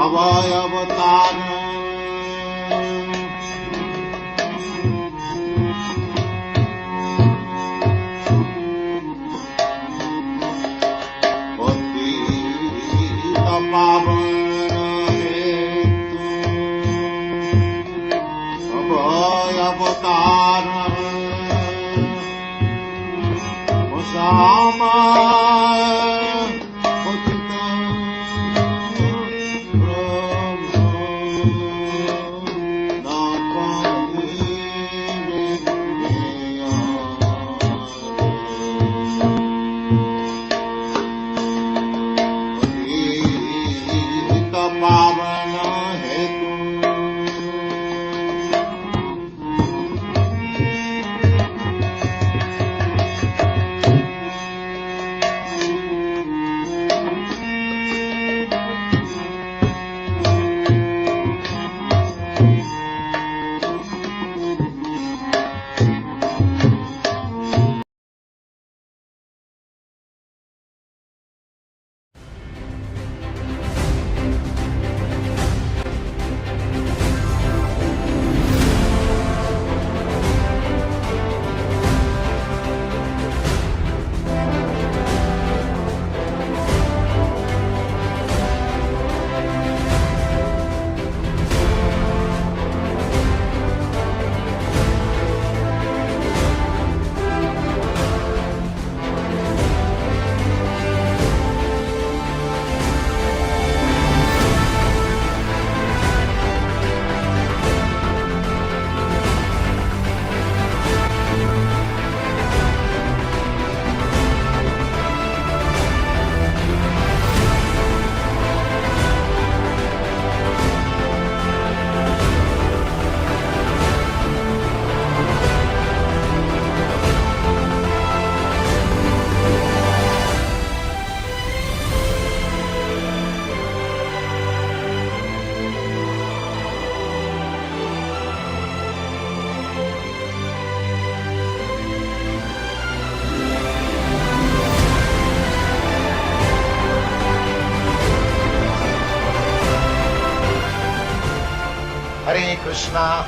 Abhay Avatar Patita Pavan Abhay Avatar Osama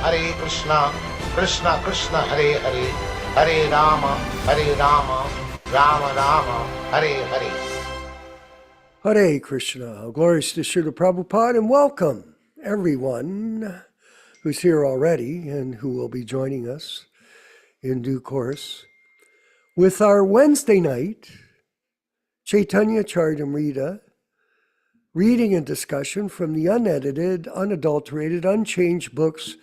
Hare Krishna, Krishna Krishna, Hare Hare, Hare Rama, Rama Rama, Hare Hare. Hare Krishna. Glories to Srila Prabhupada, and welcome everyone who's here already and who will be joining us in due course with our Wednesday night Chaitanya Charitamrita reading and discussion from the unedited, unadulterated, unchanged books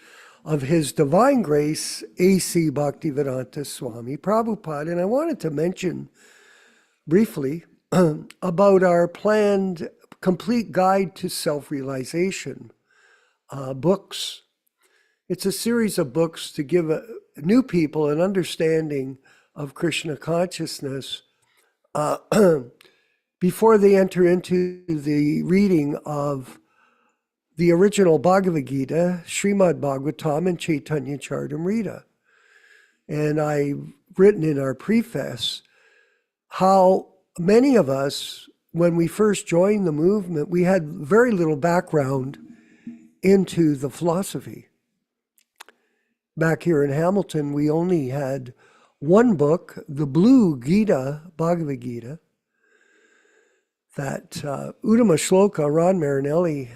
of His Divine Grace, A.C. Bhaktivedanta Swami Prabhupada. And I wanted to mention briefly about our planned Complete Guide to Self-Realization books. It's a series of books to give new people an understanding of Krishna consciousness before they enter into the reading of the original Bhagavad Gita, Srimad Bhagavatam, and Chaitanya Charitamrita. And I've written in our preface how many of us, when we first joined the movement, we had very little background into the philosophy. Back here in Hamilton, we only had one book, the Blue Gita, Bhagavad Gita, that Uttama Shloka, Ron Marinelli,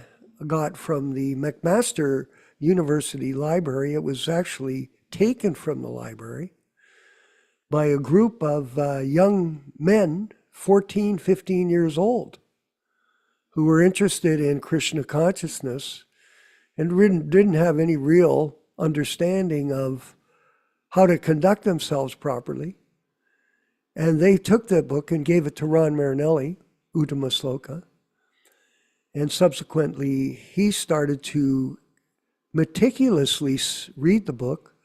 got from the McMaster University Library. It was actually taken from the library by a group of young men, 14, 15 years old, who were interested in Krishna consciousness and didn't have any real understanding of how to conduct themselves properly. And they took that book and gave it to Ron Marinelli, Uttama Shloka. And subsequently, he started to meticulously read the book,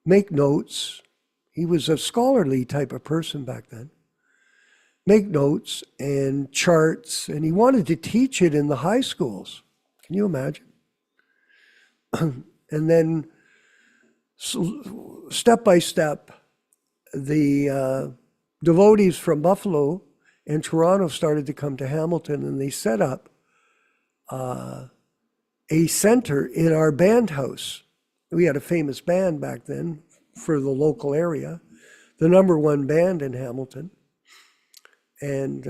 make notes. He was a scholarly type of person back then. Make notes and charts, and he wanted to teach it in the high schools. Can you imagine? And then step by step, the devotees from Buffalo and Toronto started to come to Hamilton, and they set up a center in our band house. We had a famous band back then for the local area, the #1 band in Hamilton. And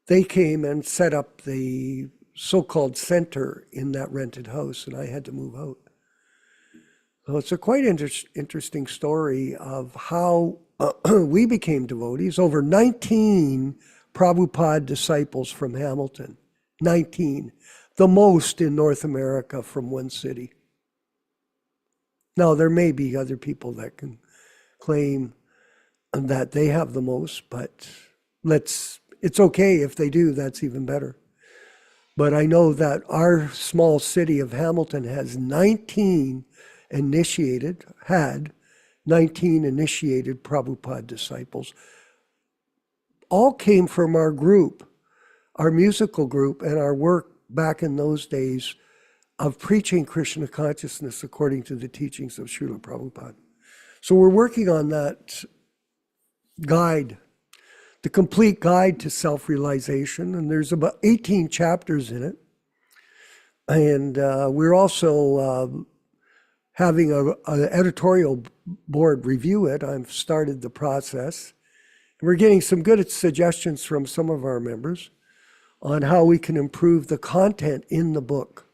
they came and set up the so-called center in that rented house, and I had to move out. So it's a quite interesting story of how we became devotees. Over 19 Prabhupada disciples from Hamilton, 19, the most in North America from one city. Now, there may be other people that can claim that they have the most, but it's okay if they do, that's even better. But I know that our small city of Hamilton had 19 initiated Prabhupada disciples. All came from our group, our musical group, and our work back in those days of preaching Krishna consciousness according to the teachings of Srila Prabhupada. So we're working on that guide, the complete guide to self-realization, and there's about 18 chapters in it. And we're also having an editorial board review it. I've started the process. We're getting some good suggestions from some of our members on how we can improve the content in the book,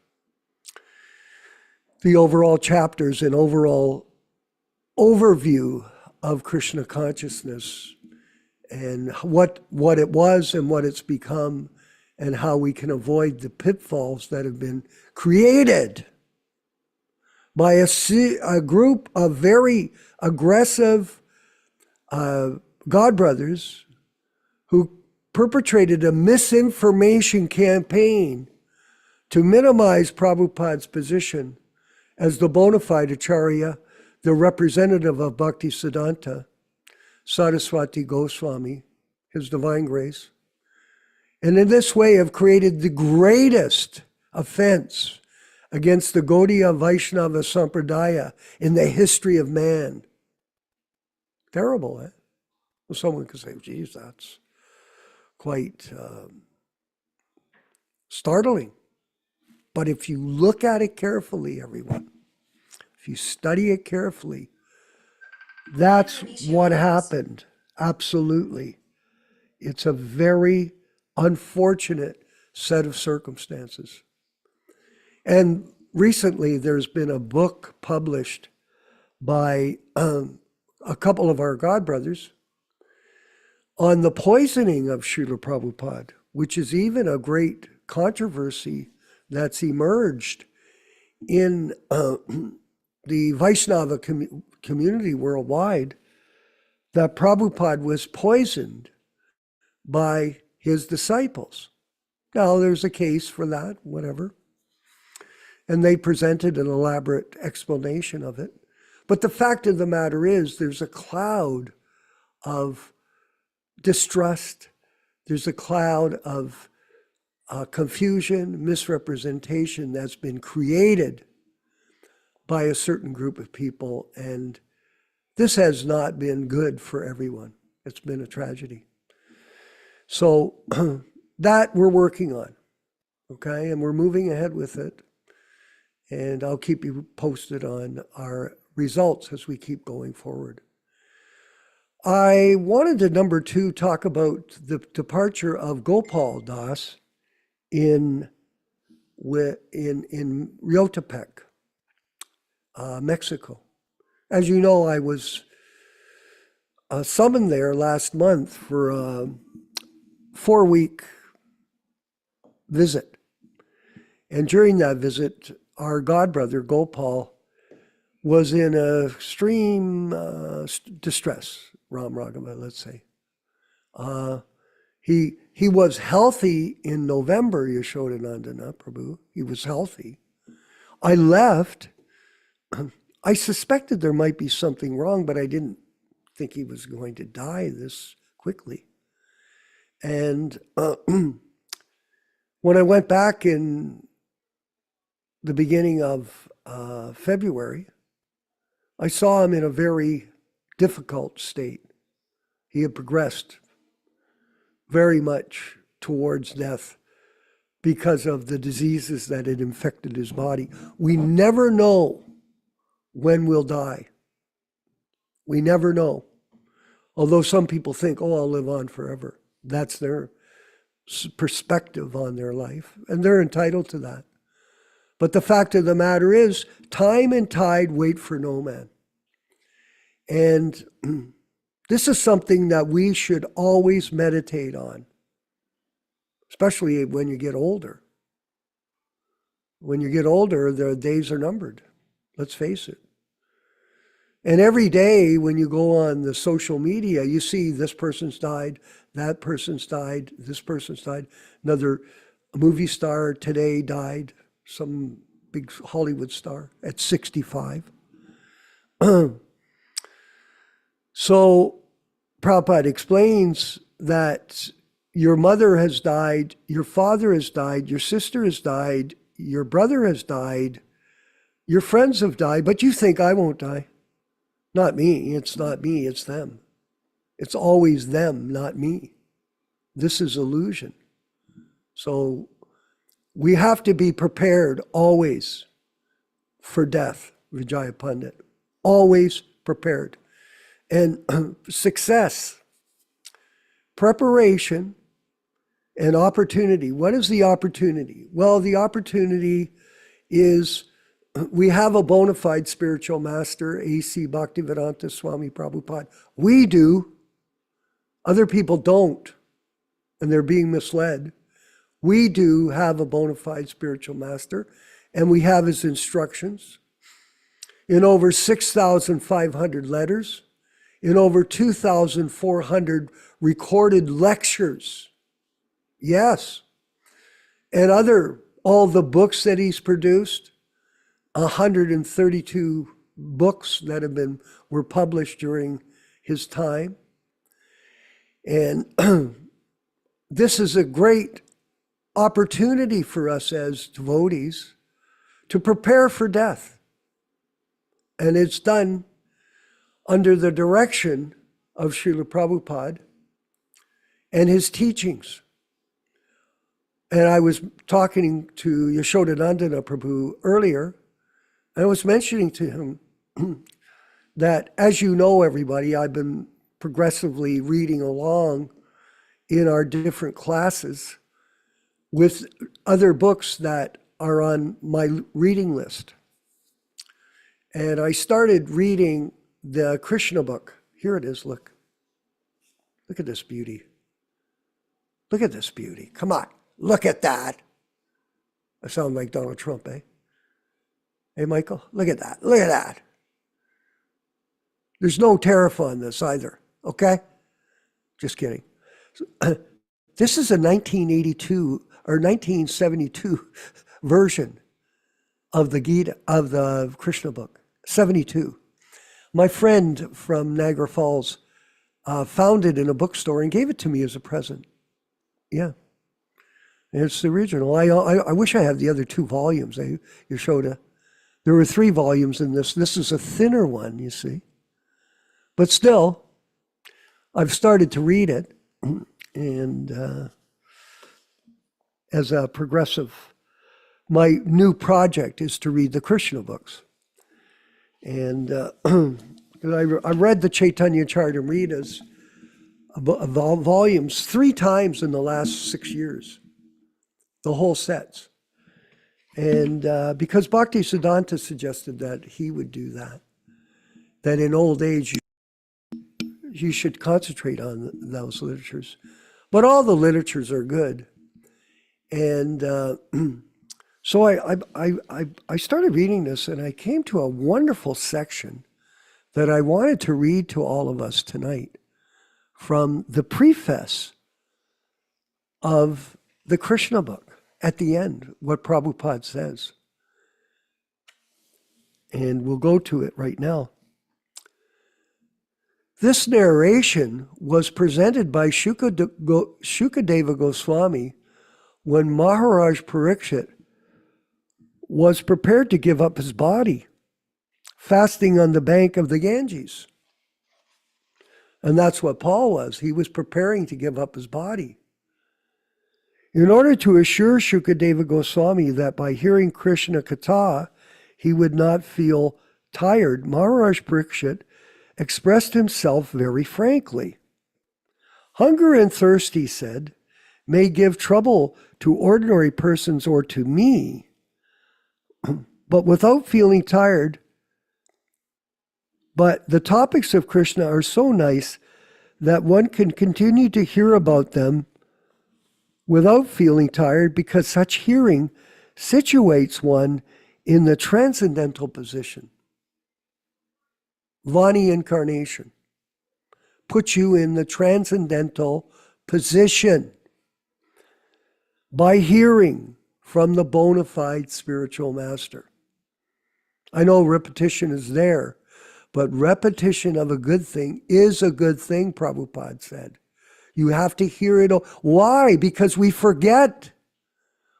the overall chapters and overall overview of Krishna consciousness and what it was and what it's become, and how we can avoid the pitfalls that have been created by a group of very aggressive godbrothers who perpetrated a misinformation campaign to minimize Prabhupada's position as the bona fide Acharya, the representative of Bhaktisiddhanta Saraswati Goswami, His Divine Grace, and in this way have created the greatest offense against the Gaudiya Vaishnava Sampradaya in the history of man. Terrible, eh? Well, someone could say, geez, that's quite startling. But if you look at it carefully, everyone, if you study it carefully, that's what happened. Absolutely. It's a very unfortunate set of circumstances. And recently, there's been a book published by a couple of our godbrothers on the poisoning of Srila Prabhupada, which is even a great controversy that's emerged in the Vaishnava community worldwide, that Prabhupada was poisoned by his disciples. Now, there's a case for that, whatever. And they presented an elaborate explanation of it. But the fact of the matter is, there's a cloud of distrust. There's a cloud of confusion, misrepresentation that's been created by a certain group of people. And this has not been good for everyone. It's been a tragedy. So that we're working on, okay? And we're moving ahead with it. And I'll keep you posted on our results as we keep going forward. I wanted to, number 2, talk about the departure of Gopal Das in Riotepec, Mexico. As you know, I was summoned there last month for a 4-week visit. And during that visit, our godbrother, Gopal, was in extreme distress, Ram Raghava, let's say. He was healthy in November, Yashodanandana Prabhu. He was healthy. I left. I suspected there might be something wrong, but I didn't think he was going to die this quickly. And when I went back in the beginning of February, I saw him in a very difficult state. He had progressed very much towards death because of the diseases that had infected his body. We never know when we'll die. We never know. Although some people think, oh, I'll live on forever. That's their perspective on their life, and they're entitled to that. But the fact of the matter is, time and tide wait for no man. And this is something that we should always meditate on, especially when you get older. When you get older, the days are numbered. Let's face it. And every day when you go on the social media, you see this person's died, that person's died, this person's died. Another movie star today died, some big Hollywood star at 65. So Prabhupada explains that your mother has died, your father has died, your sister has died, your brother has died, your friends have died, but you think I won't die. Not me, it's not me, it's them. It's always them, not me. This is illusion. So we have to be prepared always for death, Vijaya Pandit. Always prepared. And success, preparation, and opportunity. What is the opportunity? Well, the opportunity is we have a bona fide spiritual master, A.C. Bhaktivedanta Swami Prabhupada. We do. Other people don't, and they're being misled. We do have a bona fide spiritual master, and we have his instructions in over 6,500 letters, in over 2,400 recorded lectures. Yes. And all the books that he's produced, 132 books that were published during his time. And this is a great opportunity for us as devotees to prepare for death. And it's done under the direction of Srila Prabhupada and his teachings. And I was talking to Yashodanandana Prabhu earlier. I was mentioning to him that, as you know, everybody, I've been progressively reading along in our different classes with other books that are on my reading list. And I started reading the Krishna book. Here it is, look. Look at this beauty. Look at this beauty. Come on, look at that. I sound like Donald Trump, eh? Hey, Michael, look at that. Look at that. There's no tariff on this either, okay? Just kidding. This is a 1982 or 1972 version of the Gita, of the Krishna book, 72. My friend from Niagara Falls found it in a bookstore and gave it to me as a present. Yeah. It's the original. I wish I had the other 2 volumes, Yashoda. There were 3 volumes in this. This is a thinner one, you see. But still, I've started to read it. And as a progressive, my new project is to read the Krishna books. And I read the Chaitanya Charitamritas volumes 3 times in the last 6 years, the whole sets. And because Bhakti Siddhanta suggested that he would do that in old age you should concentrate on those literatures. But all the literatures are good. And so I started reading this, and I came to a wonderful section that I wanted to read to all of us tonight from the preface of the Krishna book. At the end, what Prabhupada says. And we'll go to it right now. This narration was presented by Shukadeva Goswami when Maharaj Parikshit was prepared to give up his body, fasting on the bank of the Ganges. And that's what Paul was. He was preparing to give up his body. In order to assure Shukadeva Goswami that by hearing Krishna Katha, he would not feel tired, Maharaj Parikshit expressed himself very frankly. Hunger and thirst, he said, may give trouble to ordinary persons or to me, but without feeling tired. But the topics of Krishna are so nice that one can continue to hear about them without feeling tired, because such hearing situates one in the transcendental position. Vani incarnation puts you in the transcendental position by hearing from the bona fide spiritual master. I know repetition is there, but repetition of a good thing is a good thing, Prabhupada said. You have to hear it. Why? Because we forget.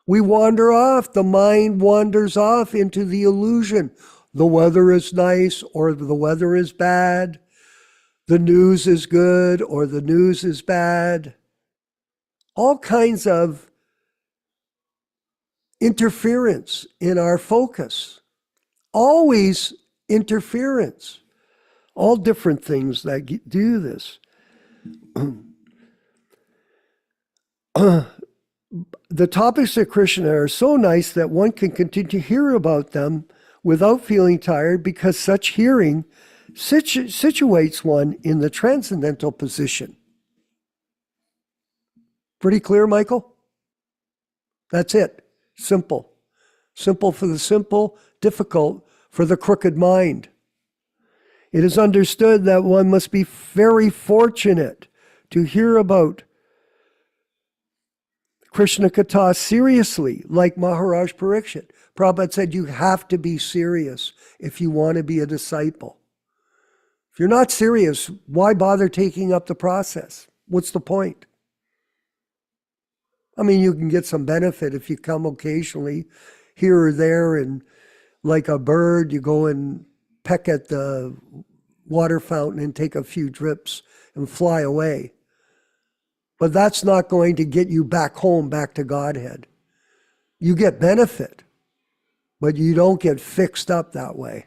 We wander off. The mind wanders off into the illusion. The weather is nice or the weather is bad. The news is good or the news is bad. All kinds of interference in our focus. Always interference. All different things that do this. The topics of Krishna are so nice that one can continue to hear about them without feeling tired, because such hearing situates one in the transcendental position. Pretty clear, Michael? That's it. Simple. Simple for the simple, difficult for the crooked mind. It is understood that one must be very fortunate to hear about Krishna Katha seriously, like Maharaj Parikshit. Prabhupada said you have to be serious if you want to be a disciple. If you're not serious, why bother taking up the process? What's the point? I mean, you can get some benefit if you come occasionally here or there, and like a bird, you go and peck at the water fountain and take a few drips and fly away. But that's not going to get you back home, back to Godhead. You get benefit, but you don't get fixed up that way.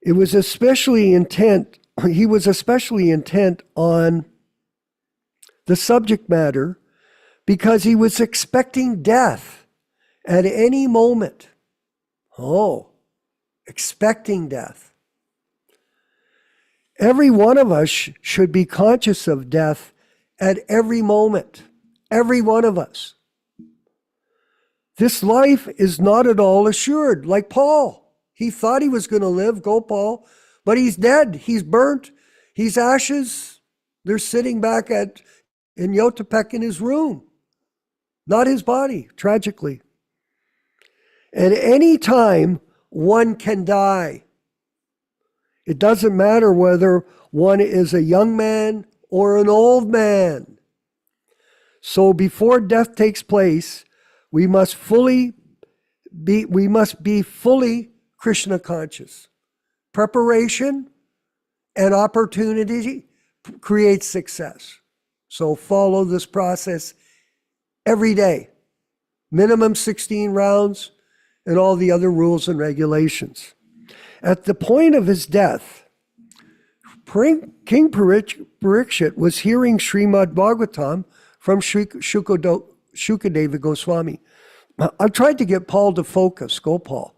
He was especially intent on the subject matter because he was expecting death at any moment. Oh, expecting death. Every one of us should be conscious of death at every moment. Every one of us. This life is not at all assured, like Paul. He thought he was going to live, go Paul, but he's dead. He's burnt. He's ashes. They're sitting back in Yotapek in his room. Not his body, tragically. At any time, one can die. It doesn't matter whether one is a young man or an old man. So before death takes place, we must be fully Krishna conscious. Preparation and opportunity creates success. So follow this process every day. Minimum 16 rounds and all the other rules and regulations. At the point of his death, King Parikshit was hearing Srimad Bhagavatam from Shukadeva Goswami. I tried to get Paul to focus, go Paul,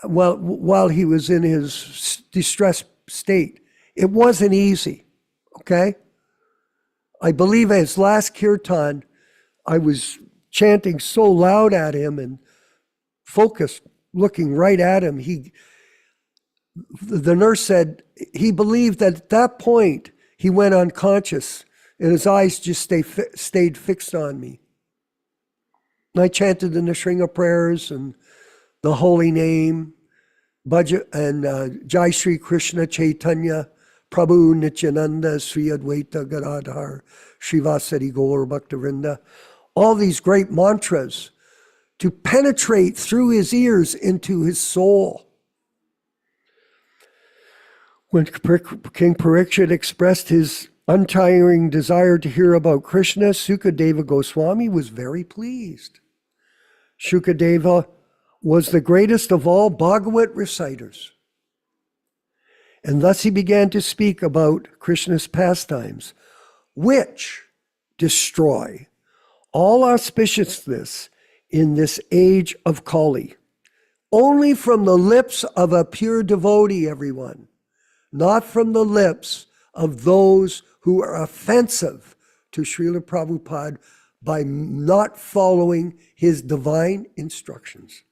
while he was in his distressed state. It wasn't easy, okay? I believe at his last kirtan, I was chanting so loud at him and focused, looking right at him. The nurse said he believed that at that point he went unconscious and his eyes just stayed fixed on me. And I chanted the Nishringa prayers and the holy name, and Jai Shri Krishna Chaitanya, Prabhu Nityānanda, Sri Advaita Gadadhar, Srivasadi Gaur Bhaktavinda. All these great mantras to penetrate through his ears into his soul. When King Parikshit expressed his untiring desire to hear about Krishna, Sukadeva Goswami was very pleased. Shukadeva was the greatest of all Bhagavat reciters. And thus he began to speak about Krishna's pastimes, which destroy all auspiciousness in this age of Kali. Only from the lips of a pure devotee, everyone, not from the lips of those who are offensive to Srila Prabhupada by not following his divine instructions.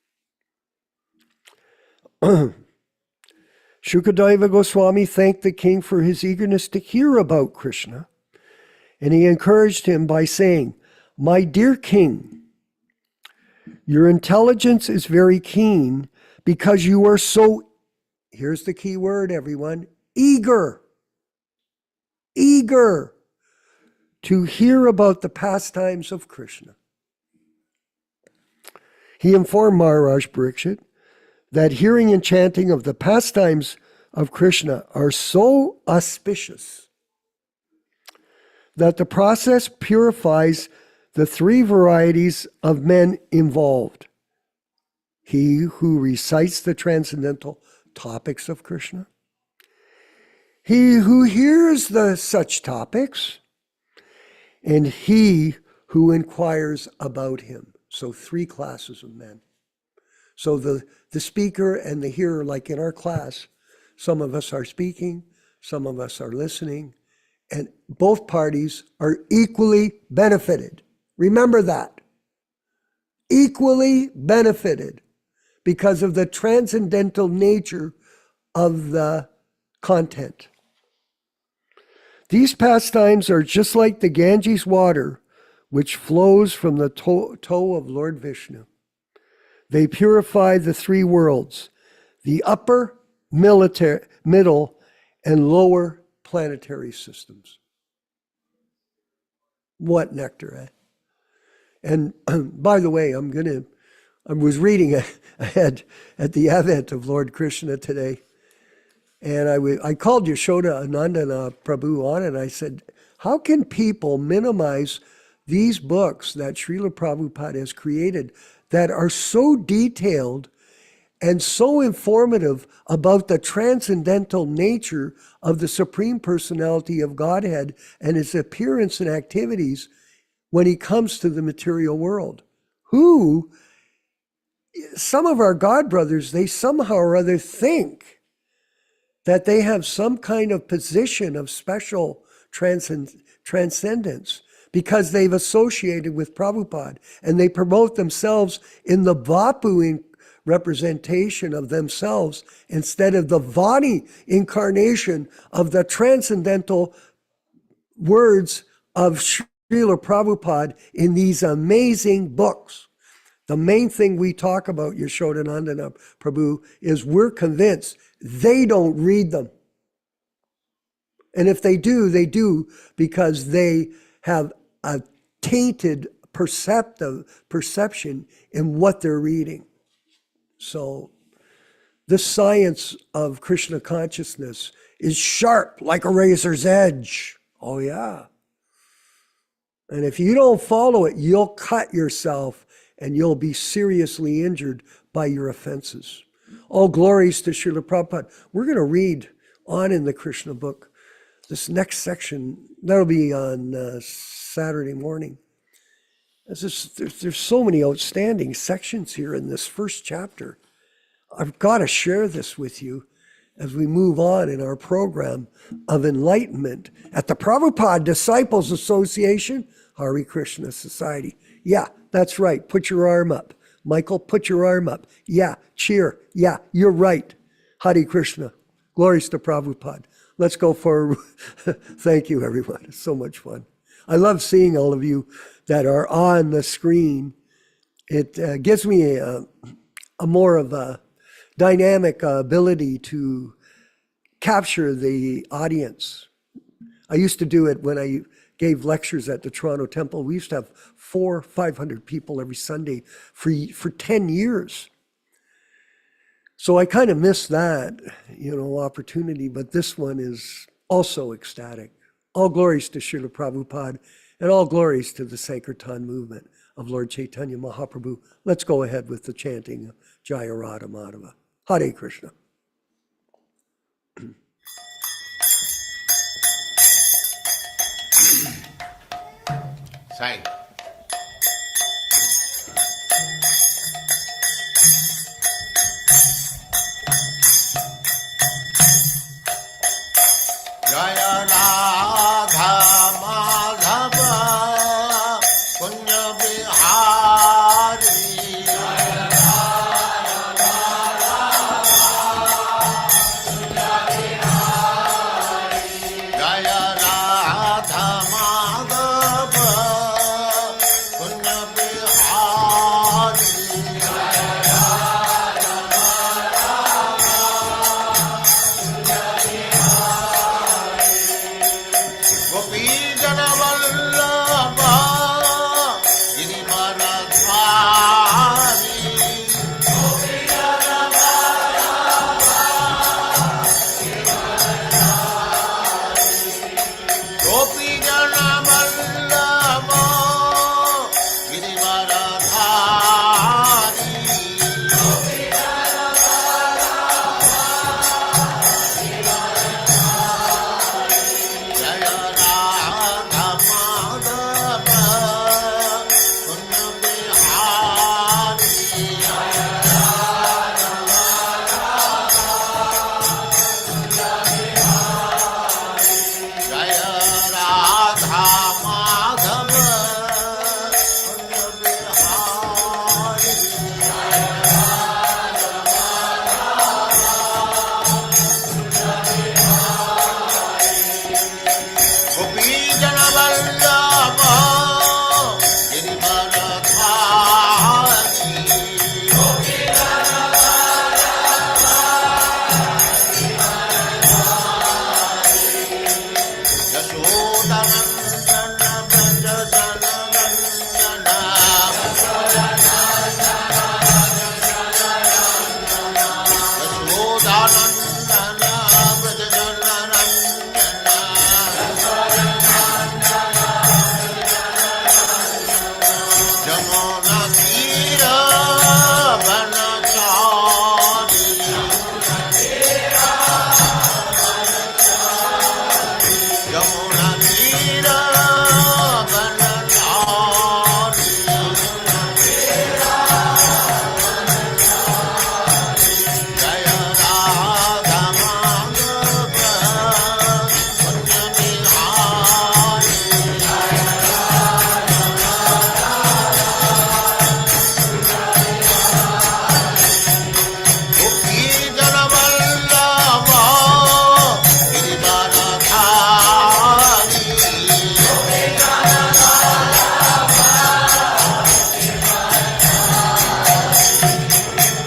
Shukadeva Goswami thanked the king for his eagerness to hear about Krishna, and he encouraged him by saying, "My dear king, your intelligence is very keen because you are so," here's the key word, everyone, eager to hear about the pastimes of Krishna. He informed Maharaj Parikshit that hearing and chanting of the pastimes of Krishna are so auspicious that the process purifies the three varieties of men involved. He who recites the transcendental topics of Krishna, he who hears such topics, and he who inquires about him. So three classes of men. So the speaker and the hearer, like in our class, some of us are speaking, some of us are listening, and both parties are equally benefited. Remember that. Equally benefited because of the transcendental nature of the content. These pastimes are just like the Ganges water, which flows from the toe of Lord Vishnu. They purify the three worlds, the upper, middle, and lower planetary systems. What nectar, eh? And by the way, I was reading ahead at the advent of Lord Krishna today, and I called Nityānanda Prabhu on, and I said, how can people minimize these books that Srila Prabhupada has created that are so detailed and so informative about the transcendental nature of the Supreme Personality of Godhead and his appearance and activities when he comes to the material world? Some of our God brothers, they somehow or other think that they have some kind of position of special transcendence because they've associated with Prabhupada, and they promote themselves in the Vapu representation of themselves instead of the Vani incarnation of the transcendental words of Srila Prabhupada in these amazing books. The main thing we talk about, Yashodanandana Prabhu, is we're convinced they don't read them. And if they do because they have a tainted perception in what they're reading. So the science of Krishna consciousness is sharp like a razor's edge. Oh yeah. And if you don't follow it, you'll cut yourself and you'll be seriously injured by your offenses. All glories to Srila Prabhupada. We're going to read on in the Krishna book. This next section, that'll be on Saturday morning. There's so many outstanding sections here in this first chapter. I've got to share this with you as we move on in our program of enlightenment at the Prabhupada Disciples Association, Hare Krishna Society. Yeah, that's right. Put your arm up. Michael, put your arm up. Yeah, cheer. Yeah, you're right. Hare Krishna. Glories to Prabhupada. Let's go for, thank you everyone. It's so much fun. I love seeing all of you that are on the screen. It gives me a more of a dynamic ability to capture the audience. I used to do it when I gave lectures at the Toronto Temple. We used to have 400-500 people every Sunday for 10 years. So I kind of missed that, opportunity, but this one is also ecstatic. All glories to Srila Prabhupada, and all glories to the Sankirtan movement of Lord Chaitanya Mahaprabhu. Let's go ahead with the chanting of Jaya Radha Madhava. Hare Krishna. Singh. Jaya Radha Madhava Punya Bihari. Jaya Radha Madhava Punya Bihari. Gopi Jana Vallabha Girivaradhari. Gopi Jana Vallabha Girivaradhari. Jaya Radha Madhava Punya Bihari. Jaya Radha Madhava Punya Bihari. Gopi Jana Vallabha Girivaradhari. Yashodanandana Braja Jananandana. Yashodanandana Braja Jananandana. Jamuna Tira Vanachari. Jamuna Tira Vanachari. Jaya Radha Madhava Punya Bihari. Gopi Jana Vallabha Girivaradhari.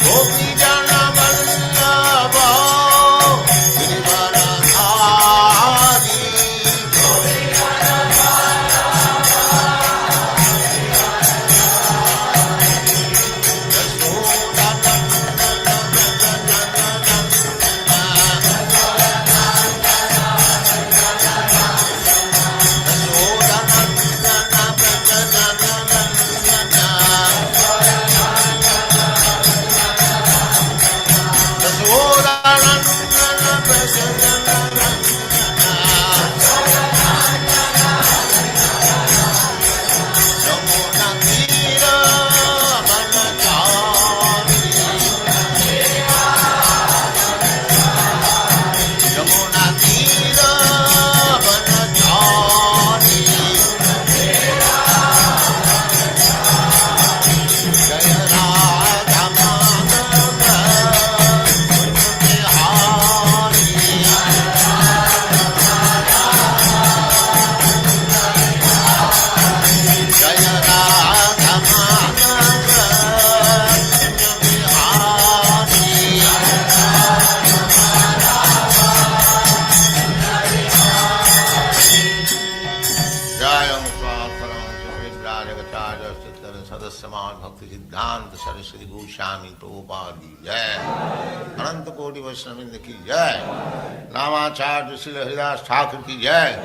Gopi Jana Vallabha Girivaradhari. Sadasyaman Bhakti Siddhanta Saraswati Goswami Prabhupada ki jai. Ananta Koti Vaishnavindra ki jai. Namacharya Srila Haridas Thakur ki jai.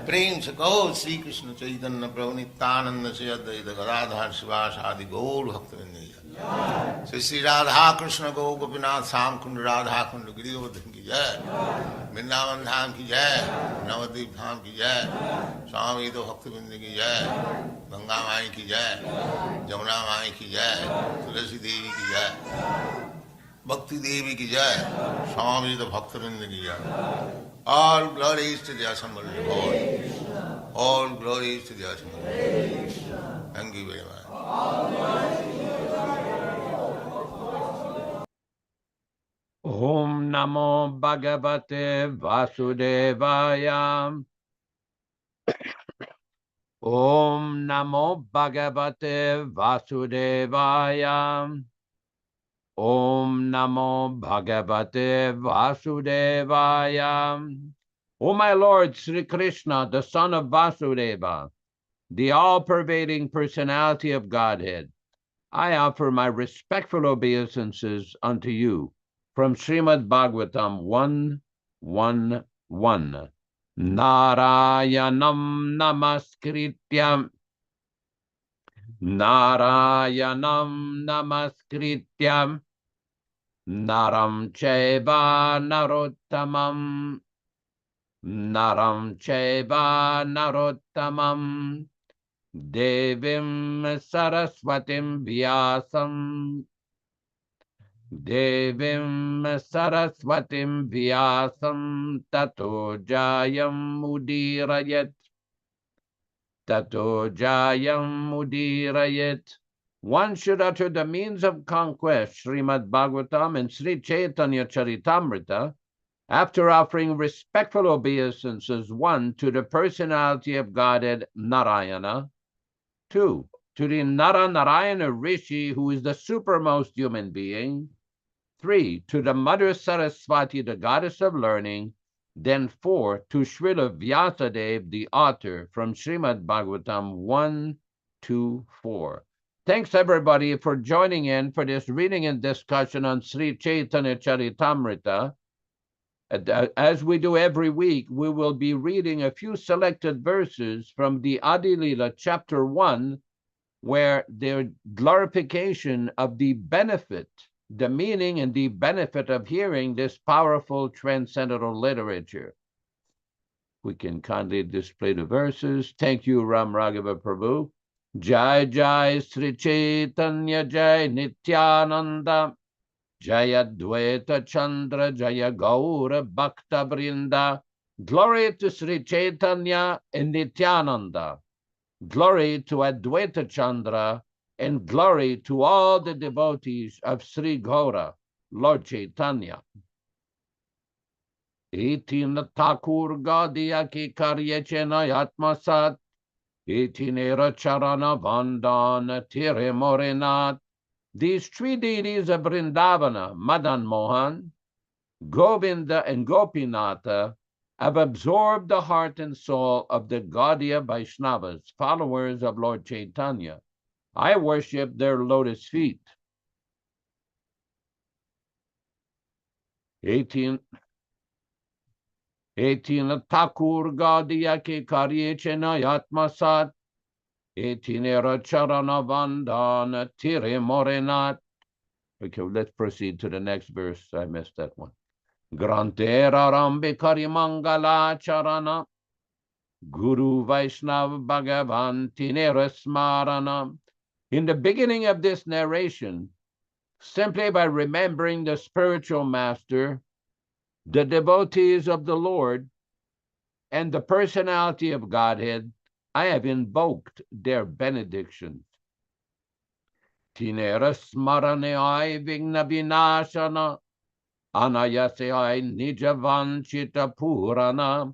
Prem se kaho Sri Krishna Chaitanya Prabhu Nityānanda Sri Advaita Gadadhar Sivasadi Gaur Bhaktivinoda ki jai. Sri Radha Krishna Go Gopinath Sam Kund Radha Kund Giridhavan ki jai. Vrindavan Dham ki jai. Navadvip Dham ki jai. Swami Ito Bhaktivinoda ki jai. Ganga Mai ki jai. Jamuna Mai ki jai. Tulasi Devi ki jai. Bhakti Devi ki jai. Swami Ito Bhaktivinoda ki jai. All glories to the assembled Lord. All glories to the assembled Lord. Thank you very much. Om Namo Bhagavate Vasudevaya. Om Namo Bhagavate Vasudevaya. Om Namo Bhagavate Vasudevaya. O my Lord Sri Krishna, the son of Vasudeva, the all-pervading personality of Godhead, I offer my respectful obeisances unto you from Srimad Bhagavatam 1:1:1. Narayanam namaskrityam. Narayanam namaskrityam. Naram chaiva narottamam. Naram chaiva narottamam. Devim saraswatim vyasam. Devim saraswatim vyasam tato jayam udirayat. Tato jayam udirayat. One should utter the means of conquest, Srimad Bhagavatam and Sri Chaitanya Charitamrita, after offering respectful obeisances, 1, to the personality of Godhead Narayana, 2, to the Narayana Rishi, who is the supermost human being, 3, to the Mother Saraswati, the goddess of learning, then 4, to Srila Vyasadeva, the author, from Srimad Bhagavatam 1-4. Thanks everybody for joining in for this reading and discussion on Sri Chaitanya Charitamrita. As we do every week, we will be reading a few selected verses from the Adi Lila chapter 1, where the glorification of the benefit, the meaning and the benefit of hearing this powerful transcendental literature. We can kindly display the verses. Thank you, Ram Raghava Prabhu. Jai Jai Sri Chaitanya Jai Nityānanda. Jaya Dvaita Chandra Jaya Gaura Bhakta Brinda. Glory to Sri Chaitanya and Nityānanda. Glory to Advaita Chandra, and glory to all the devotees of Sri Gaura, Lord Chaitanya. Itin Thakur Gaudiya ki karye chena atmasat. Itinera Charana Vandana Tire Morenat. These three deities of Vrindavana, Madan Mohan, Govinda, and Gopinatha, have absorbed the heart and soul of the Gaudiya Vaishnavas, followers of Lord Chaitanya. I worship their lotus feet. 18 Thakur Gaudiya ke karye chena atmasat. 18 Charana Vandana Tire Morenat. Okay, let's proceed to the next verse. I missed that one. Grantera Rambikari Mangala Charana. Guru Vaishnava Bhagavan Tinera Smarana. In the beginning of this narration, simply by remembering the spiritual master, the devotees of the Lord, and the personality of Godhead, I have invoked their benedictions. Tinera Smarane Vigna Vinashana. Anayasai Nijavanchita Purana.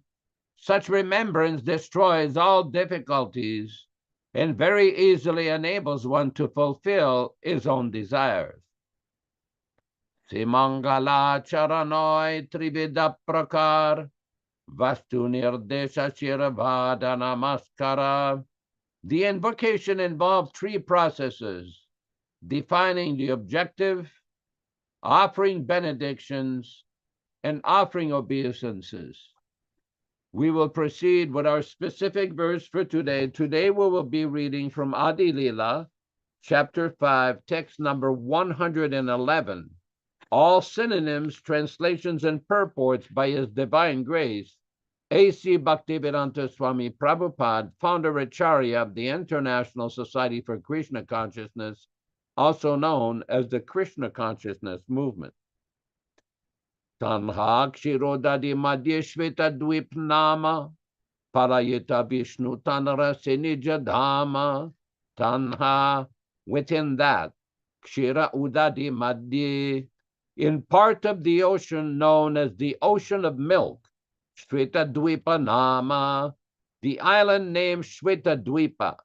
Such remembrance destroys all difficulties and very easily enables one to fulfill his own desires. Simangala Charanoi Trivida Prakar Vastu Nirdesha Shiravada Namaskara. The invocation involved three processes: defining the objective, offering benedictions, and offering obeisances. We will proceed with our specific verse for today. Today we will be reading from Adi Lila, chapter 5, text number 111. All synonyms, translations, and purports by His Divine Grace, A.C. Bhaktivedanta Swami Prabhupada, founder Acharya of the International Society for Krishna Consciousness, also known as the Krishna Consciousness Movement. Tanha Kshirodadi Madhya Shveta Dvipnama Parayita Vishnu Tanara Sinija Dhamma. Tanha, within that, Kshira Udadi Madhya, in part of the ocean known as the Ocean of Milk, Shveta Dvipa Nama, the island named Shveta Dvipa,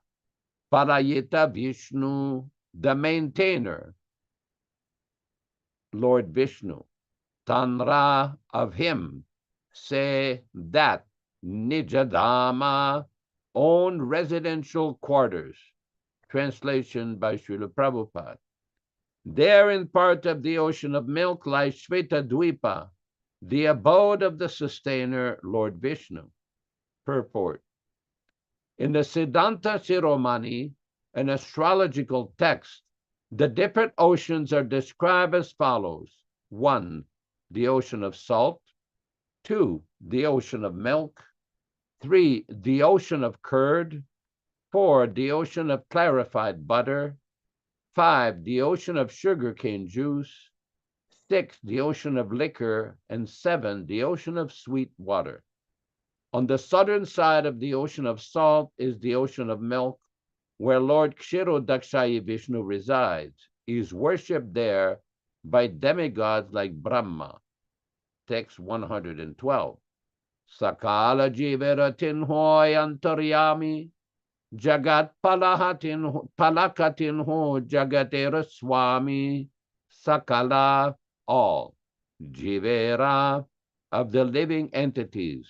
Parayita Vishnu, the maintainer, Lord Vishnu, Tanra, of him, say that, Nijadama, own residential quarters. Translation by Srila Prabhupada. There in part of the Ocean of Milk lies Shveta Dvipa, the abode of the sustainer, Lord Vishnu. Purport. In the Siddhanta Shiromani, an astrological text, the different oceans are described as follows. 1. The ocean of salt. 2. The ocean of milk. 3. The ocean of curd. 4. The ocean of clarified butter. 5. The ocean of sugarcane juice. 6. The ocean of liquor. And 7. The ocean of sweet water. On the southern side of the ocean of salt is the ocean of milk, where Lord Kshirodakshayi Vishnu resides. He is worshipped there by demigods like Brahma. Text 112. Sakala jivera tinhoy antaryami, jagat palakatinho jagatera swami, sakala, all, jivera, of the living entities,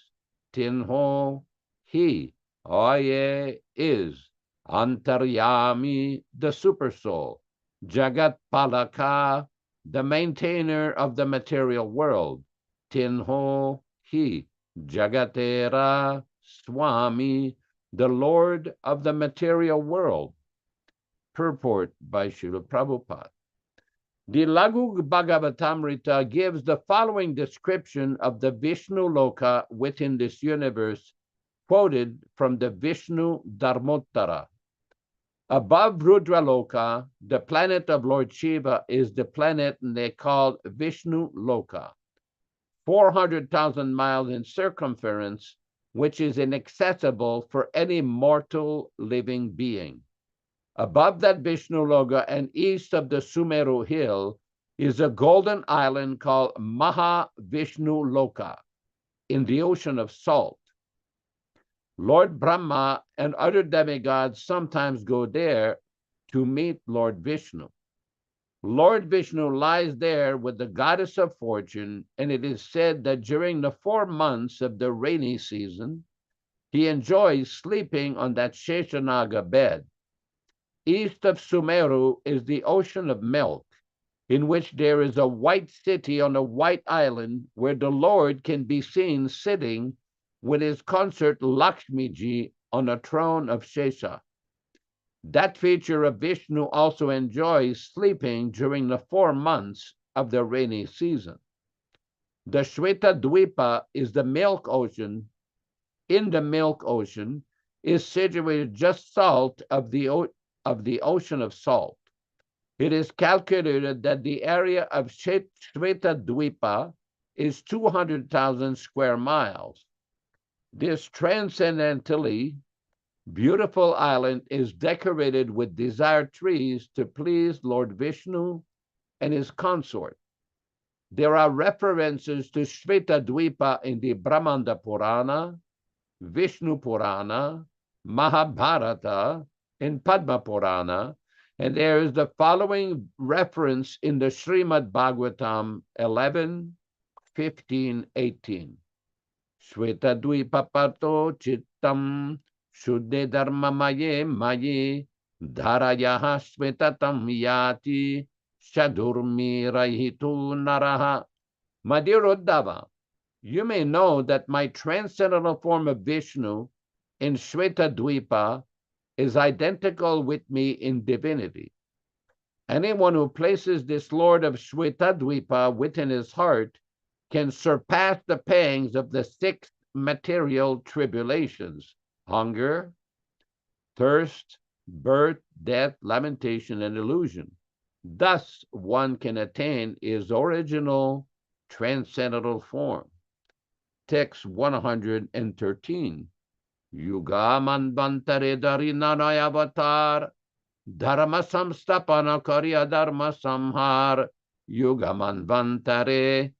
tinho, he, oye, is, antaryami, the supersoul, jagat palaka, the maintainer of the material world, tinho, he, jagatera, swami, the lord of the material world. Purport by Srila Prabhupada. The Laghu Bhagavatamrita gives the following description of the Vishnu Loka within this universe, quoted from the Vishnu Dharmottara. Above Rudra Loka, the planet of Lord Shiva is the planet they call Vishnu Loka, 400,000 miles in circumference, which is inaccessible for any mortal living being. Above that Vishnu Loka and east of the Sumeru hill is a golden island called Maha Vishnu Loka in the ocean of salt. Lord Brahma and other demigods sometimes go there to meet Lord Vishnu. Lord Vishnu lies there with the goddess of fortune, and it is said that during the 4 months of the rainy season, he enjoys sleeping on that Sheshanaga bed. East of Sumeru is the ocean of milk, in which there is a white city on a white island where the Lord can be seen sitting with his consort Lakshmiji on a throne of Shesha. That feature of Vishnu also enjoys sleeping during the 4 months of the rainy season. The Shveta Dvipa is the milk ocean. In the milk ocean is situated just south of the ocean of salt. It is calculated that the area of Shveta Dvipa is 200,000 square miles. This transcendently beautiful island is decorated with desired trees to please Lord Vishnu and his consort. There are references to Shveta Dvipa in the Brahmanda Purana, Vishnu Purana, Mahabharata, and Padma Purana, and there is the following reference in the Srimad Bhagavatam 11, 15, 18. Shveta Dvipa Pato Chittam Shuddhe dharma maye maye dharayaha svetatam yati shadurmi rahitu naraha. My dear Uddhava, you may know that my transcendental form of Vishnu in Shvetadvipa is identical with me in divinity. Anyone who places this Lord of Shvetadvipa within his heart can surpass the pangs of the 6 material tribulations: hunger, thirst, birth, death, lamentation, and illusion. Thus, one can attain his original transcendental form. Text 113. Yuga manvantare dharinanaya avatar dharma samstapana karya dharma samhar. Yuga manvantare.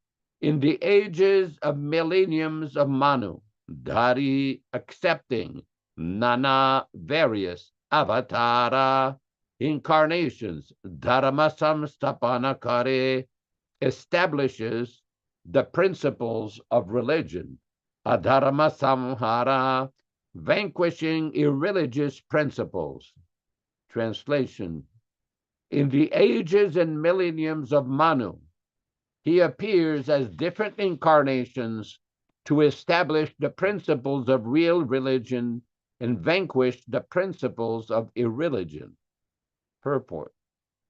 In the ages of millenniums of Manu, Dhari accepting, Nana various, Avatara incarnations, Dharma samstapana kare establishes the principles of religion, Adharma samhara vanquishing irreligious principles. Translation: in the ages and millenniums of Manu, he appears as different incarnations to establish the principles of real religion and vanquish the principles of irreligion. Purport: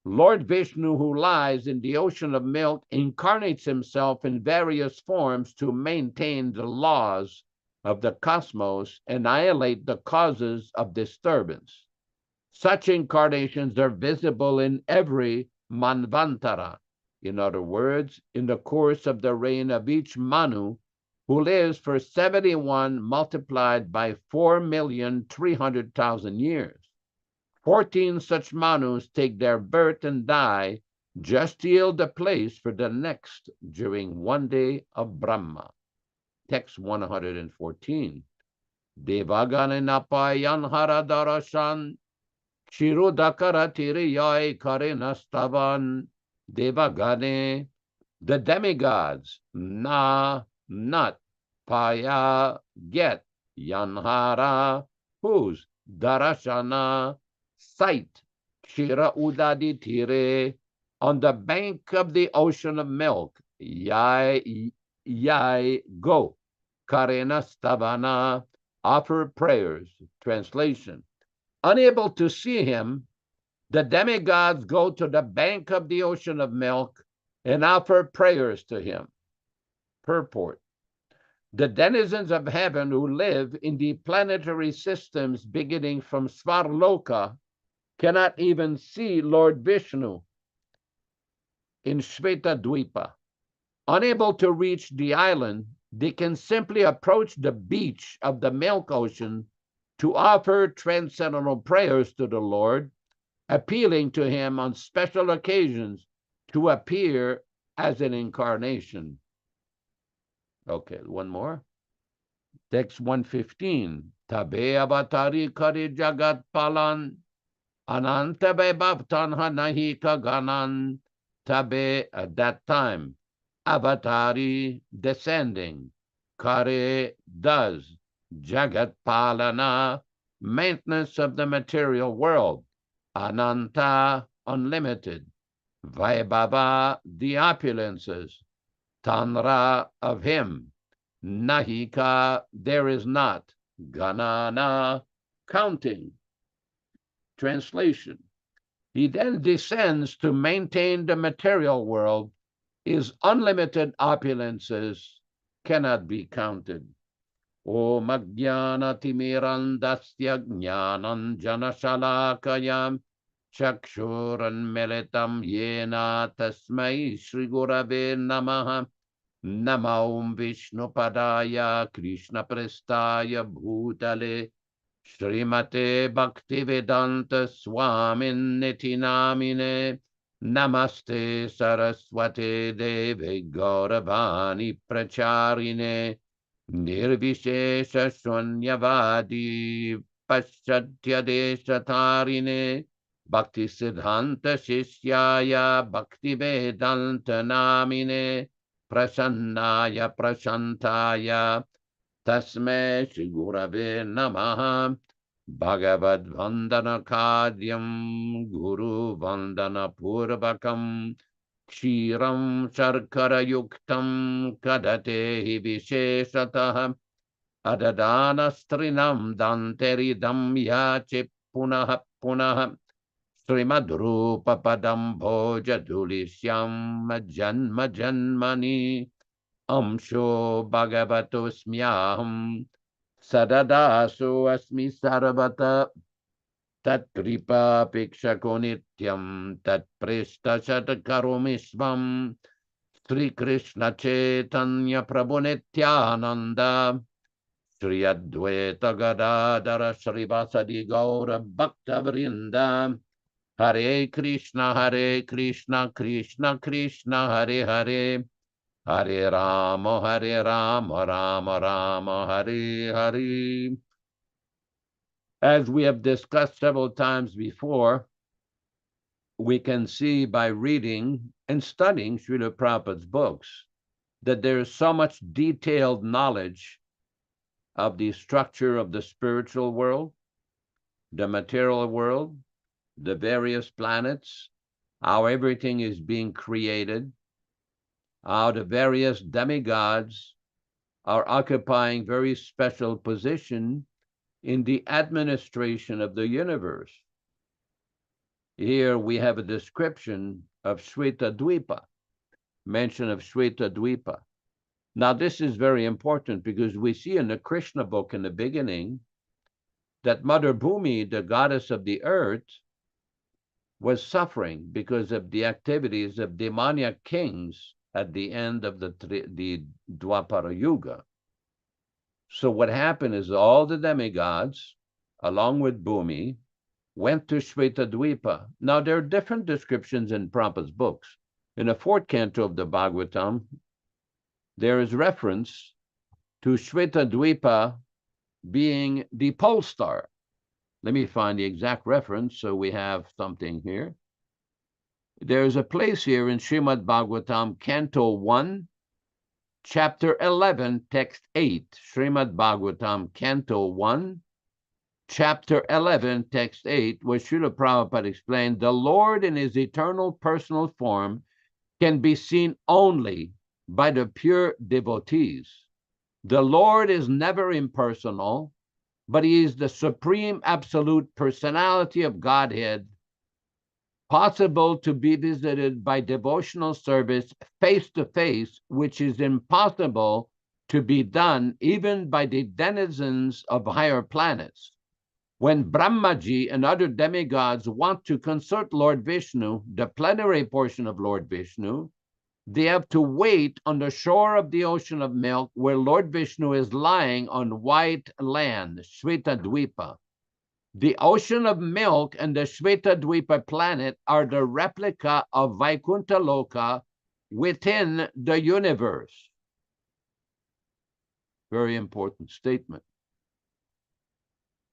Lord Vishnu, who lies in the ocean of milk, incarnates himself in various forms to maintain the laws of the cosmos and annihilate the causes of disturbance. Such incarnations are visible in every Manvantara. In other words, in the course of the reign of each Manu, who lives for 71 multiplied by 4,300,000 years. 14 such Manus take their birth and die just to yield the place for the next during one day of Brahma. Text 114. Devaganapayan haradarashan Shirudakara tiriyai karinastavan Devagane. The demigods, na, not, paya, get, yanhara, whose, darashana, sight, shira udadi tire, on the bank of the ocean of milk, yai, go, karena stavana, offer prayers. Translation: unable to see him, the demigods go to the bank of the ocean of milk and offer prayers to him. Purport: the denizens of heaven who live in the planetary systems beginning from Svarloka cannot even see Lord Vishnu in Shvetadvipa. Unable to reach the island, they can simply approach the beach of the milk ocean to offer transcendental prayers to the Lord, appealing to him on special occasions to appear as an incarnation. Okay, one more. Text 115. Tabe avatari kari jagat palan ananta be bhavtan hanahi kaganan. Tabe, at that time, avatari descending, kare does, jagat palana maintenance of the material world, ananta unlimited, vaibhava the opulences, tanra of him, nahika there is not, ganana counting. Translation: he then descends to maintain the material world. His unlimited opulences cannot be counted. Om ajnana timirandasya jnanam janashalakayam chakshuran melitam yena tasmai Shri Gurave namaha. Namo Vishnupadaya Krishna Prestaya Bhutale Srimate Bhaktivedanta Swamin Niti Namine. Namaste Saraswate Deve Gauravani Pracharine Nirvishesha Shunyavadi Paschatya Deshatarine Bhakti Siddhanta Shishyaya Bhakti Vedanta Namine Prasannaya Prashantaya Tasme Shri Gurave Namaha. Bhagavad Vandana Kadyam Guru Vandana Purvakam Kshiram Sharkara Yuktam Kadatehi Visheshatah Adadana Strinam Danteridam Yache Punaha Punaha Srimadrupa Padam Bhoja Dulisyam Janma Janmani Amsho Bhagavatosmyaham Sadadasu Asmi Sarvata Tat Kripa Pikshako Nityam Tat Presta Shatakaromisvam Sri Krishna Chaitanya Prabhu Nityānanda Sri Advaita Gadadara Srivasadi Gaura Bhakta Vrinda Hare Krishna Krishna Krishna Hare Hare Hare Rama Rama Rama Hare Hare. As we have discussed several times before, we can see by reading and studying Srila Prabhupada's books that there is so much detailed knowledge of the structure of the spiritual world, the material world, the various planets, how everything is being created, how the various demigods are occupying very special position in the administration of the universe. Here we have a description of Shweta Dvipa, mention of Shweta Dvipa. Now this is very important because we see in the Krishna book in the beginning that Mother Bhumi, the goddess of the earth, was suffering because of the activities of demoniac kings at the end of the Dwapara Yuga. So what happened is all the demigods, along with Bhumi, went to Shweta Dvipa. Now, there are different descriptions in Prabhupada's books. In the 4th canto of the Bhagavatam, there is reference to Shweta Dvipa being the pole star. Let me find the exact reference so we have something here. There's a place here in Srimad Bhagavatam, Canto 1, Chapter 11, Text 8. Srimad Bhagavatam, Canto 1, Chapter 11, Text 8, where Srila Prabhupada explained, the Lord in his eternal personal form can be seen only by the pure devotees. The Lord is never impersonal, but he is the supreme absolute personality of Godhead, possible to be visited by devotional service face to face, which is impossible to be done even by the denizens of higher planets. When Brahmaji and other demigods want to consult Lord Vishnu, the plenary portion of Lord Vishnu, they have to wait on the shore of the ocean of milk where Lord Vishnu is lying on white land, Shweta Dvipa. The ocean of milk and the Shweta Dvipa planet are the replica of Vaikuntha Loka within the universe. Very important statement.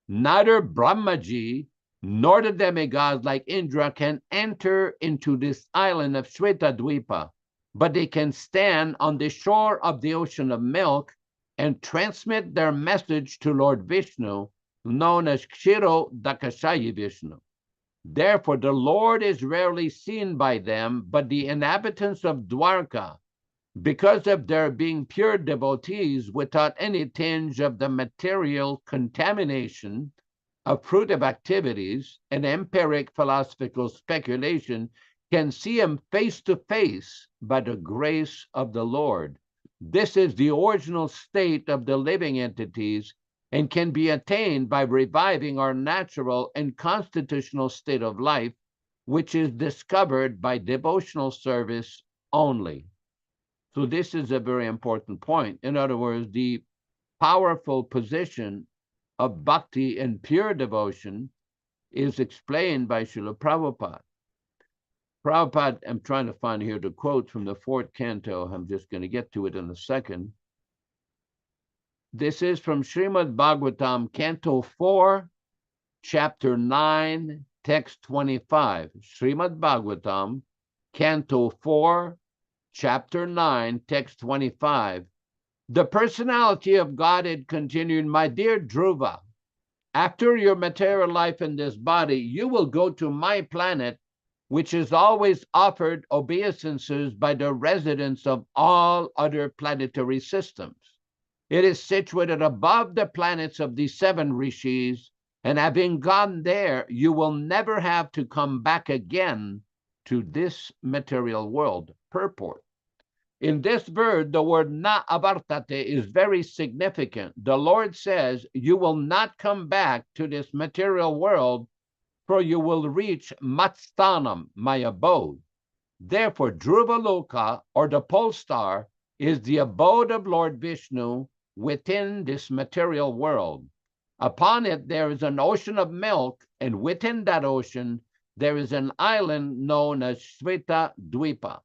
Neither Brahmaji nor the demigods like Indra can enter into this island of Shweta Dvipa, but they can stand on the shore of the ocean of milk and transmit their message to Lord Vishnu, known as Kshiro Dakashayi Vishnu. Therefore, the Lord is rarely seen by them, but the inhabitants of Dwarka, because of their being pure devotees without any tinge of the material contamination of fruitive activities and empiric philosophical speculation, can see him face to face by the grace of the Lord. This is the original state of the living entities and can be attained by reviving our natural and constitutional state of life, which is discovered by devotional service only. So this is a very important point. In other words, the powerful position of bhakti and pure devotion is explained by Srila Prabhupada. Prabhupada, I'm trying to find here the quote from the 4th canto. I'm just going to get to it in a second. This is from Srimad Bhagavatam, Canto 4, Chapter 9, Text 25. Srimad Bhagavatam, Canto 4, Chapter 9, Text 25. The personality of Godhead continued, my dear Dhruva, After your material life in this body, you will go to my planet, which is always offered obeisances by the residents of all other planetary systems. It is situated above the planets of the 7 rishis, and having gone there, you will never have to come back again to this material world. Purport. In this verse, the word na avartate is very significant. The Lord says, you will not come back to this material world, for you will reach Matstanam, my abode. Therefore, Dhruvaloka, or the pole star, is the abode of Lord Vishnu within this material world. Upon it, there is an ocean of milk, and within that ocean, there is an island known as Shveta Dvipa.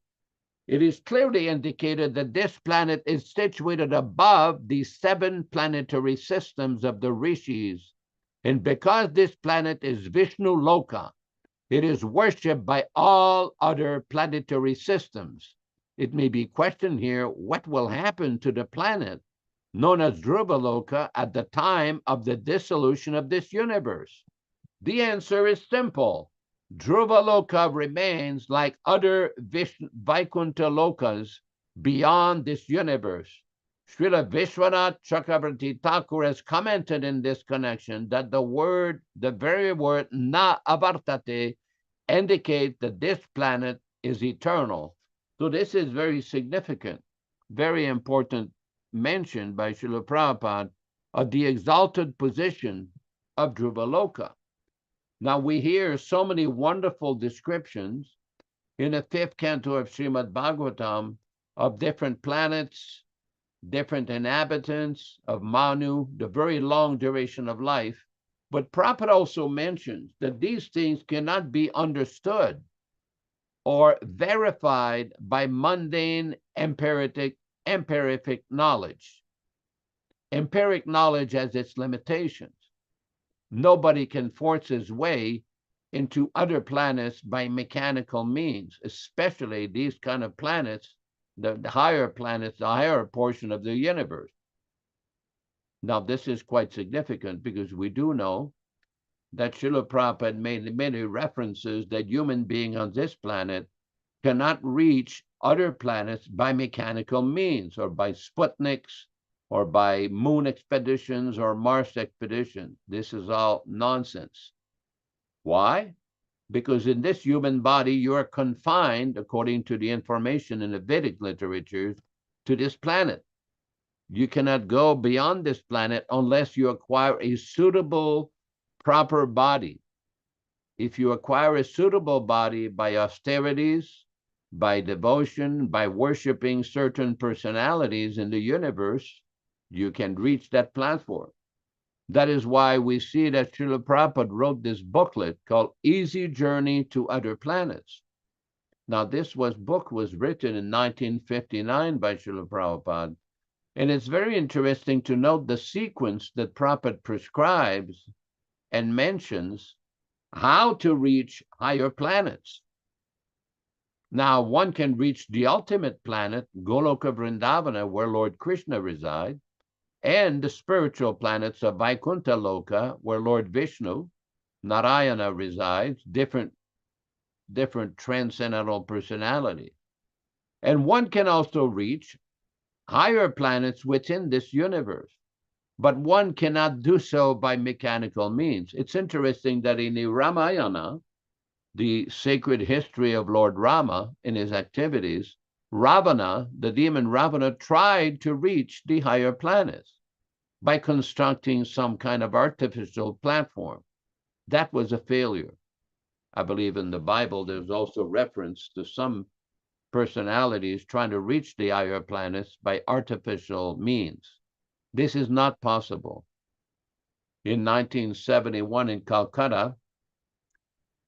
It is clearly indicated that this planet is situated above the 7 planetary systems of the rishis, and because this planet is Vishnu Loka, it is worshipped by all other planetary systems. It may be questioned here, what will happen to the planet known as Dhruvaloka at the time of the dissolution of this universe? The answer is simple. Dhruvaloka remains like other Vaikuntha Lokas beyond this universe. Srila Vishwanath Chakravarti Thakur has commented in this connection that the very word na avartate, indicates that this planet is eternal. So this is very significant, very important mention by Srila Prabhupada of the exalted position of Dhruvaloka. Now we hear so many wonderful descriptions in the 5th canto of Srimad Bhagavatam of different planets, different inhabitants of Manu, the very long duration of life. But Prabhupada also mentions that these things cannot be understood or verified by mundane empiric knowledge. Empiric knowledge has its limitations. Nobody can force his way into other planets by mechanical means, especially these kind of planets, the higher planets, the higher portion of the universe. Now, this is quite significant because we do know that Srila Prabhupada made many references that human beings on this planet cannot reach other planets by mechanical means or by Sputniks, or by moon expeditions or Mars expeditions. This is all nonsense. Why? Because in this human body, you are confined, according to the information in the Vedic literatures, to this planet. You cannot go beyond this planet unless you acquire a suitable, proper body. If you acquire a suitable body by austerities, by devotion, by worshiping certain personalities in the universe, you can reach that platform. That is why we see that Srila Prabhupada wrote this booklet called Easy Journey to Other Planets. Now, this book was written in 1959 by Srila Prabhupada, and it's very interesting to note the sequence that Prabhupada prescribes and mentions how to reach higher planets. Now, one can reach the ultimate planet, Goloka Vrindavana, where Lord Krishna resides, and the spiritual planets of Vaikuntha Loka, where Lord Vishnu, Narayana resides, different transcendental personality. And one can also reach higher planets within this universe, but one cannot do so by mechanical means. It's interesting that in the Ramayana, the sacred history of Lord Rama in his activities, Ravana, the demon Ravana, tried to reach the higher planets by constructing some kind of artificial platform. That was a failure. I believe in the Bible, there's also reference to some personalities trying to reach the higher planets by artificial means. This is not possible. In 1971 in Calcutta,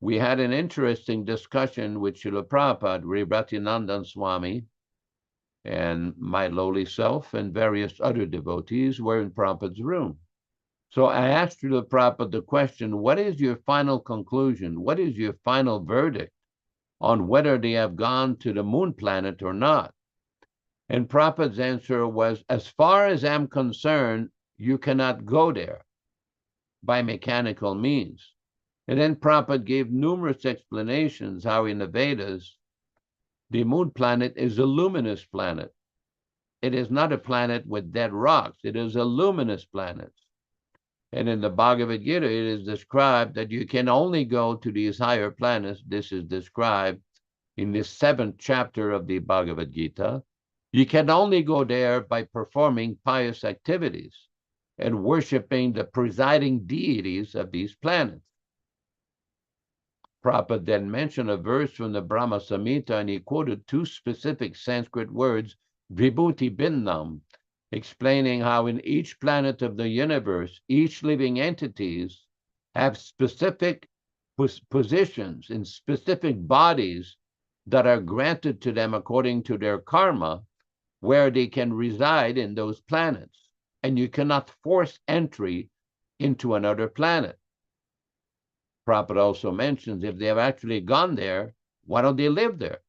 we had an interesting discussion with Srila Prabhupada, Nityānanda Swami, and my lowly self and various other devotees were in Prabhupada's room. So I asked Srila Prabhupada the question, what is your final conclusion? What is your final verdict on whether they have gone to the moon planet or not? And Prabhupada's answer was, as far as I'm concerned, you cannot go there. by mechanical means. And then Prabhupada gave numerous explanations how in the Vedas, the moon planet is a luminous planet. It is not a planet with dead rocks. It is a luminous planet. And in the Bhagavad Gita, it is described that you can only go to these higher planets. This is described in the 7th chapter of the Bhagavad Gita. You can only go there by performing pious activities and worshiping the presiding deities of these planets. Prabhupada then mentioned a verse from the Brahma Samhita, and he quoted 2 specific Sanskrit words, Vibhuti Bindam, explaining how in each planet of the universe, each living entities have specific positions in specific bodies that are granted to them according to their karma, where they can reside in those planets. And you cannot force entry into another planet. Prabhupada also mentions if they have actually gone there, why don't they live there?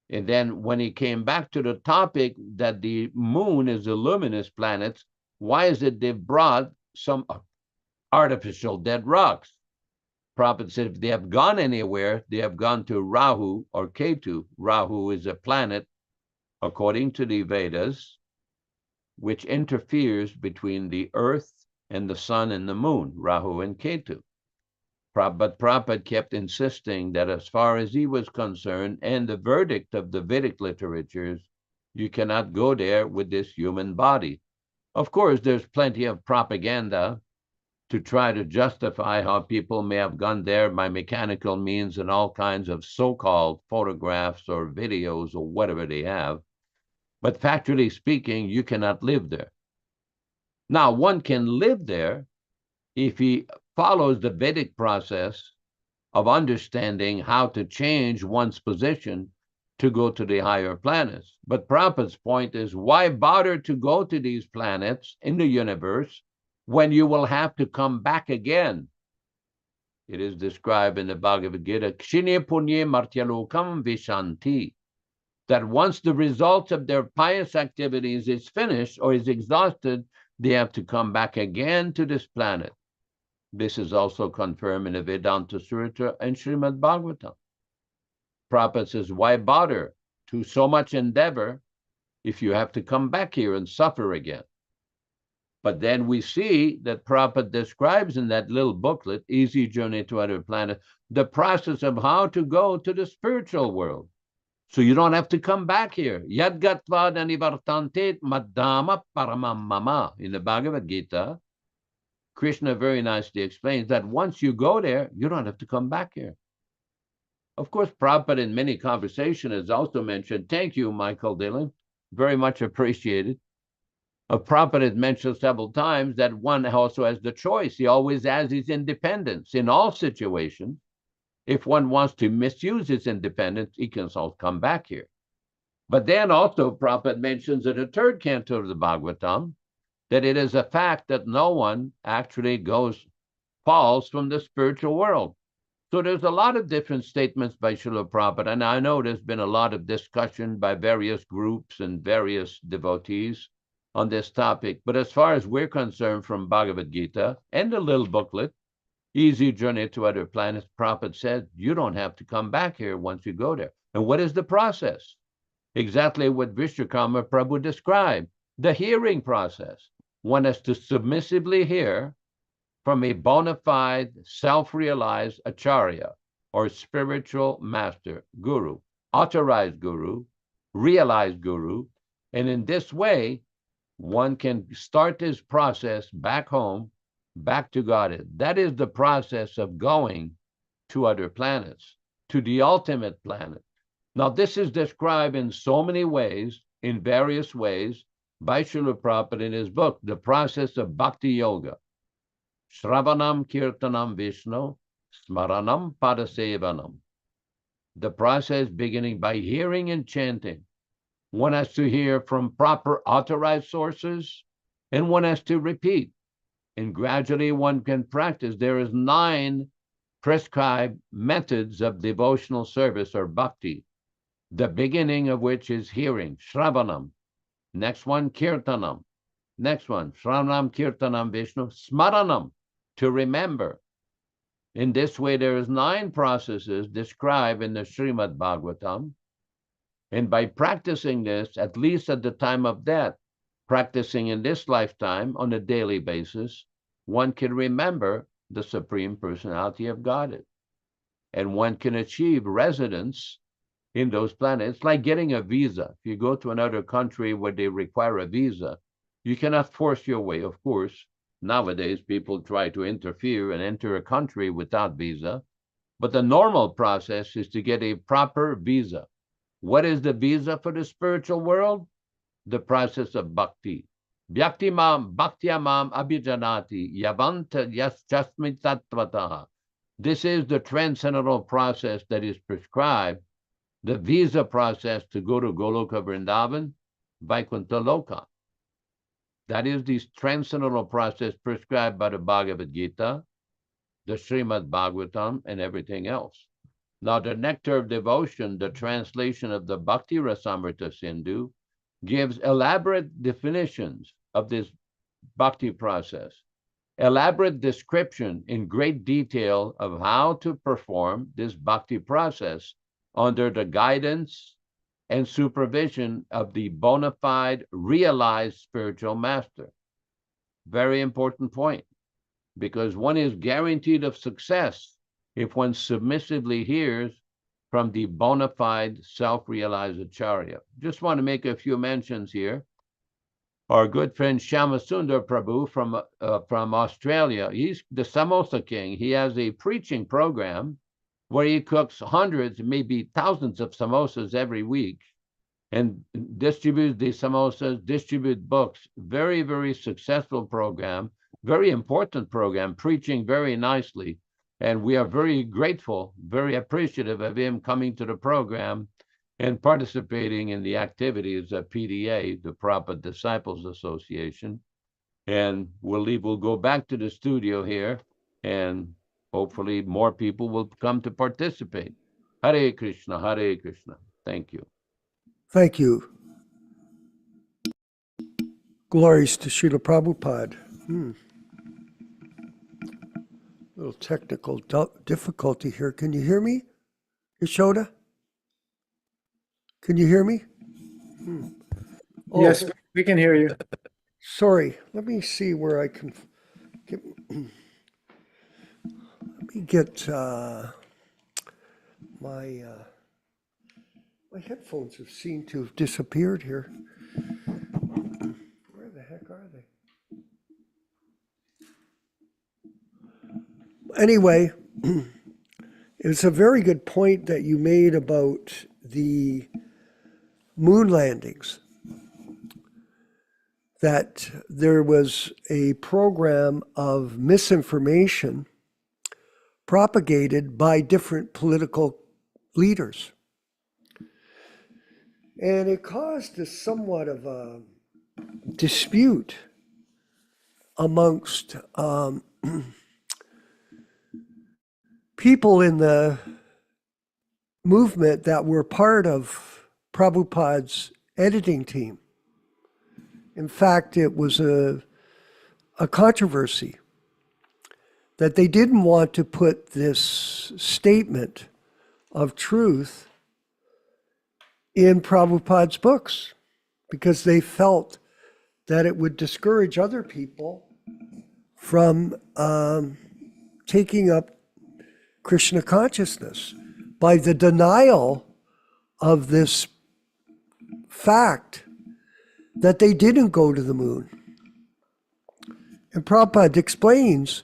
And then when he came back to the topic that the moon is a luminous planet, why is it they've brought some artificial dead rocks? Prabhupada said if they have gone anywhere, they have gone to Rahu or Ketu. Rahu is a planet, according to the Vedas, which interferes between the earth and the sun and the moon, Rahu and Ketu. But Prabhupada kept insisting that as far as he was concerned, and the verdict of the Vedic literatures, you cannot go there with this human body. Of course, there's plenty of propaganda to try to justify how people may have gone there by mechanical means and all kinds of so-called photographs or videos or whatever they have. But factually speaking, you cannot live there. Now, one can live there if he follows the Vedic process of understanding how to change one's position to go to the higher planets. But Prabhupada's point is, why bother to go to these planets in the universe when you will have to come back again? It is described in the Bhagavad Gita, Kshine punye martyalokam vishanti, that once the results of their pious activities is finished or is exhausted, they have to come back again to this planet. This is also confirmed in the Vedanta Sutra and Srimad Bhagavatam. Prabhupada says, why bother to so much endeavor if you have to come back here and suffer again? But then we see that Prabhupada describes in that little booklet, Easy Journey to Other Planets, the process of how to go to the spiritual world. So you don't have to come back here. Yad gatva nivartante madhama paramam mama. In the Bhagavad Gita, Krishna very nicely explains that once you go there, you don't have to come back here. Of course, Prabhupada in many conversations has also mentioned, thank you, Michael Dillon, very much appreciated. Prabhupada has mentioned several times that one also has the choice. He always has his independence in all situations. If one wants to misuse his independence, he can also come back here. But then also Prabhupada mentions in the 3rd canto of the Bhagavatam that it is a fact that no one actually falls from the spiritual world. So there's a lot of different statements by Srila Prabhupada, and I know there's been a lot of discussion by various groups and various devotees on this topic. But as far as we're concerned from Bhagavad Gita and the little booklet, Easy Journey to Other Planets, Prabhupada said, you don't have to come back here once you go there. And what is the process? Exactly what Vishwakarma Prabhu described, the hearing process. One has to submissively hear from a bona fide, self-realized acharya or spiritual master, guru, authorized guru, realized guru. And in this way, one can start this process back home, back to Godhead. That is the process of going to other planets, to the ultimate planet. Now, this is described in so many ways, in various ways, by Srila Prabhupada in his book, The Process of Bhakti Yoga. Shravanam Kirtanam Vishnu, Smaranam Padasevanam. The process beginning by hearing and chanting. One has to hear from proper authorized sources, and one has to repeat. And gradually one can practice. There is 9 prescribed methods of devotional service or bhakti, the beginning of which is hearing, Shravanam. Next one, Kirtanam. Next one, Shravanam Kirtanam Vishnu, Smaranam, to remember. In this way, there is 9 processes described in the Srimad Bhagavatam. And by practicing this, at least at the time of death, practicing in this lifetime on a daily basis, one can remember the Supreme Personality of Godhead. And one can achieve residence in those planets. It's like getting a visa. If you go to another country where they require a visa, you cannot force your way, of course. Nowadays, people try to interfere and enter a country without visa. But the normal process is to get a proper visa. What is the visa for the spiritual world? The process of bhakti. Bhaktimam bhaktyamam abhijanati yavanta yaschasmi tattvataha. This is the transcendental process that is prescribed, the visa process to go to Goloka Vrindavan, Vaikuntha Loka. That is the transcendental process prescribed by the Bhagavad Gita, the Srimad Bhagavatam, and everything else. Now, the Nectar of Devotion, the translation of the Bhakti Rasamrita Sindhu, gives elaborate definitions of this bhakti process, elaborate description in great detail of how to perform this bhakti process under the guidance and supervision of the bona fide, realized spiritual master. Very important point, because one is guaranteed of success if one submissively hears from the bona fide self-realized Acharya. Just want to make a few mentions here. Our good friend Shyamasundar Prabhu from Australia, he's the Samosa King. He has a preaching program where he cooks hundreds, maybe thousands of samosas every week and distributes the samosas, distribute books. Very, very successful program, very important program, preaching very nicely. And we are very grateful, very appreciative of him coming to the program and participating in the activities of PDA, the Prabhupada Disciples Association. And we'll go back to the studio here, and hopefully more people will come to participate. Hare Krishna, Hare Krishna. Thank you. Thank you. Glories to Srila Prabhupada. Little technical difficulty here. Can you hear me, Yashoda? Can you hear me? Oh, Yes, we can hear you. sorry. Let me see where I can get. Let me get my headphones have seemed to have disappeared here. Where the heck are they? Anyway, it's a very good point that you made about the moon landings, that there was a program of misinformation propagated by different political leaders. And it caused somewhat of a dispute amongst people in the movement that were part of Prabhupada's editing team. In fact, it was a controversy that they didn't want to put this statement of truth in Prabhupada's books because they felt that it would discourage other people from taking up Krishna consciousness by the denial of this fact that they didn't go to the moon. And Prabhupada explains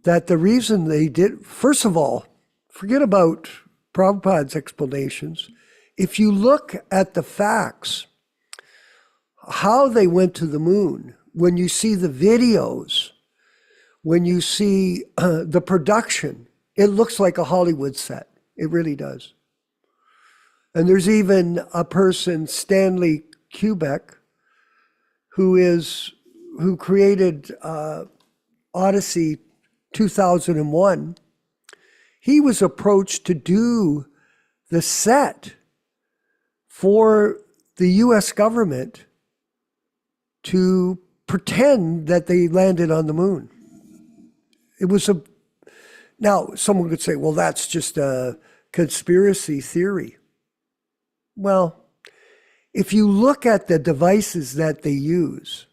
that the reason they did, first of all, forget about Prabhupada's explanations. If you look at the facts, how they went to the moon, when you see the videos, when you see the production, it looks like a Hollywood set. It really does. And there's even a person, Stanley Kubrick, who created Odyssey 2001. He was approached to do the set for the US government to pretend that they landed on the moon. It was now someone could say, well, that's just a conspiracy theory. Well, if you look at the devices that they use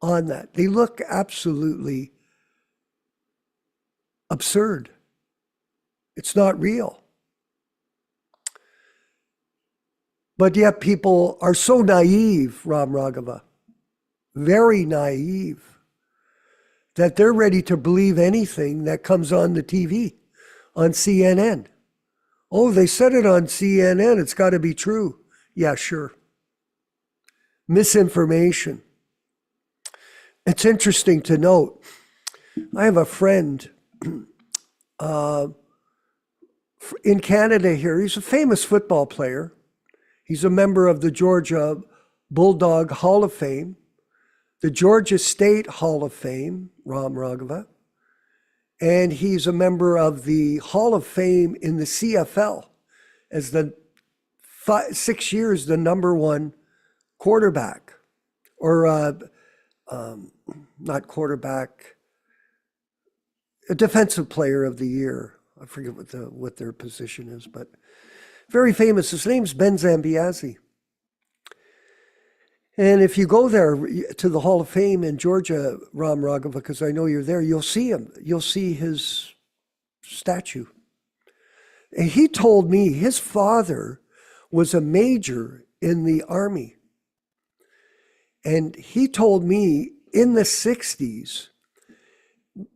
on that, they look absolutely absurd. It's not real. But yet people are so naive, Ram Raghava, very naive, that they're ready to believe anything that comes on the TV, on CNN. Oh, they said it on CNN, it's got to be true. Yeah, sure. Misinformation. It's interesting to note, I have a friend in Canada here. He's a famous football player. He's a member of the Georgia Bulldog Hall of Fame, the Georgia State Hall of Fame, Ram Raghava, and he's a member of the Hall of Fame in the CFL as the 6 years the number one quarterback, or not quarterback, a defensive player of the year. I forget what their position is, but very famous. His name's Ben Zambiasi. And if you go there to the Hall of Fame in Georgia, Ram Raghava, because I know you're there, you'll see him. You'll see his statue. And he told me his father was a major in the Army. And he told me in the 60s,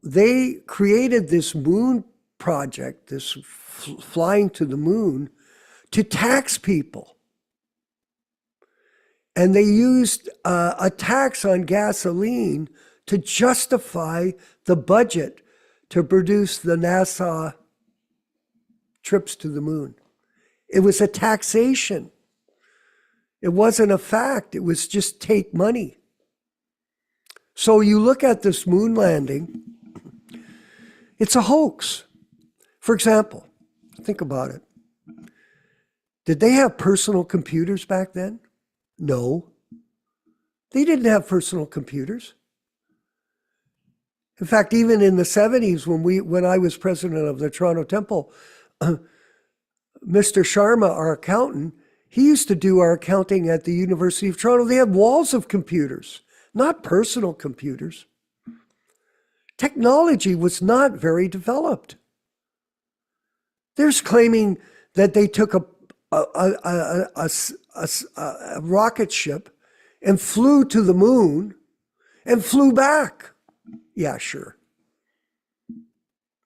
they created this moon project, this flying to the moon, to tax people. And they used a tax on gasoline to justify the budget to produce the NASA trips to the moon. It was a taxation. It wasn't a fact. It was just take money. So you look at this moon landing, it's a hoax. For example, think about it. Did they have personal computers back then? No. They didn't have personal computers. In fact, even in the 70s, when I was president of the Toronto Temple, Mr. Sharma, our accountant, he used to do our accounting at the University of Toronto. They had walls of computers, not personal computers. Technology was not very developed. There's claiming that they took a rocket ship and flew to the moon and flew back. Yeah, sure.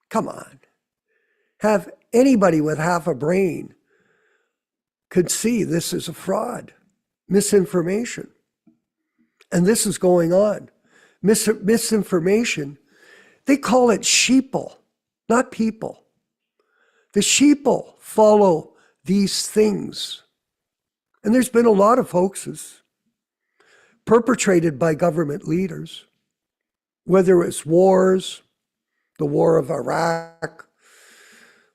Come on. Have anybody with half a brain could see this is a fraud, misinformation. And this is going on. Misinformation, they call it sheeple, not people. The sheeple follow these things. And there's been a lot of hoaxes perpetrated by government leaders, whether it's wars, the war of Iraq,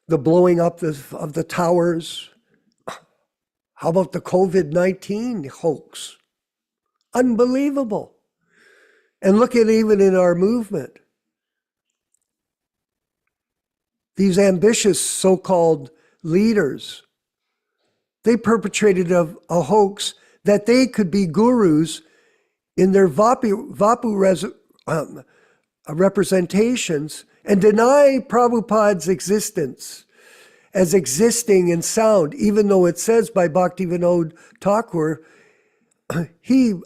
the blowing up of the towers. How about the COVID-19 hoax? Unbelievable. And look at even in our movement. These ambitious so-called leaders, they perpetrated a hoax that they could be gurus in their Vapu representations and deny Prabhupada's existence as existing in sound, even though it says by Bhaktivinoda Thakur, the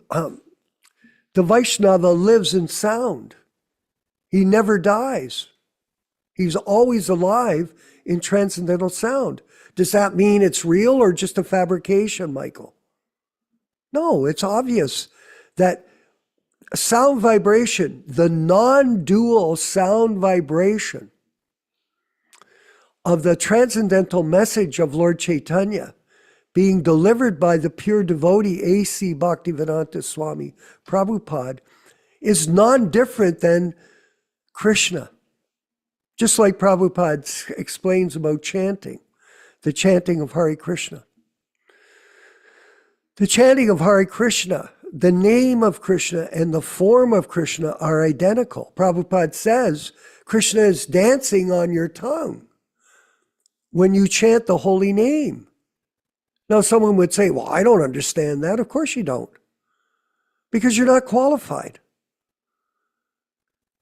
Vaishnava lives in sound. He never dies. He's always alive in transcendental sound. Does that mean it's real or just a fabrication, Michael? No, it's obvious that sound vibration, the non-dual sound vibration of the transcendental message of Lord Chaitanya being delivered by the pure devotee A.C. Bhaktivedanta Swami Prabhupada is non-different than Krishna. Just like Prabhupada explains about chanting, the chanting of Hare Krishna. The chanting of Hare Krishna, the name of Krishna and the form of Krishna are identical. Prabhupada says Krishna is dancing on your tongue when you chant the holy name. Now, someone would say, well, I don't understand that. Of course you don't, because you're not qualified.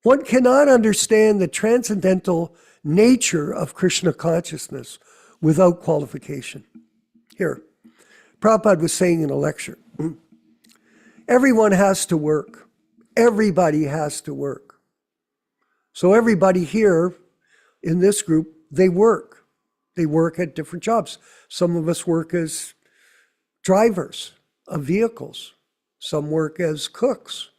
One cannot understand the transcendental nature of Krishna consciousness without qualification. Here, Prabhupada was saying in a lecture, everyone has to work. Everybody has to work. So everybody here in this group, they work. They work at different jobs. Some of us work as drivers of vehicles. Some work as cooks.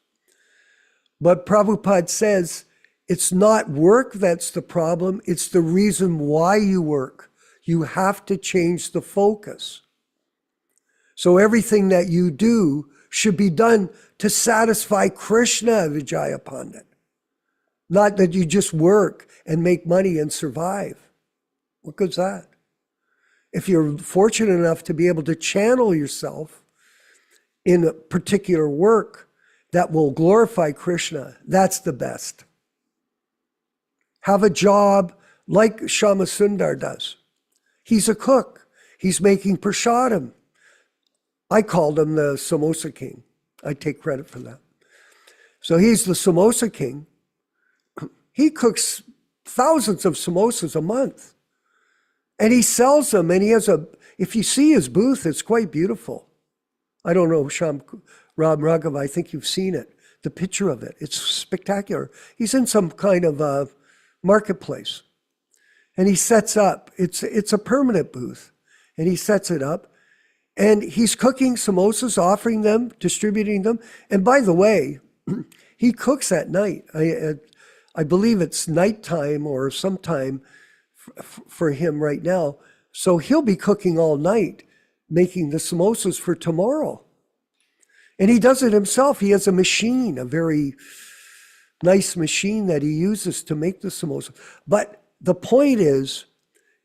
But Prabhupada says it's not work that's the problem. It's the reason why you work. You have to change the focus. So everything that you do should be done to satisfy Krishna, Vijaya Pandit. Not that you just work and make money and survive. What good's that? If you're fortunate enough to be able to channel yourself in a particular work that will glorify Krishna, that's the best. Have a job like Shama Sundar does. He's a cook. He's making prasadam. I called him the samosa king. I take credit for that. So he's the samosa king. He cooks thousands of samosas a month. And he sells them, and he has if you see his booth, it's quite beautiful. I don't know, Ram Raghav, I think you've seen it, the picture of it. It's spectacular. He's in some kind of marketplace. And he sets up, it's a permanent booth. And he sets it up. And he's cooking samosas, offering them, distributing them. And by the way, he cooks at night. I believe it's nighttime or sometime for him right now. So he'll be cooking all night, making the samosas for tomorrow. And he does it himself. He has a machine, a very nice machine that he uses to make the samosa. But the point is,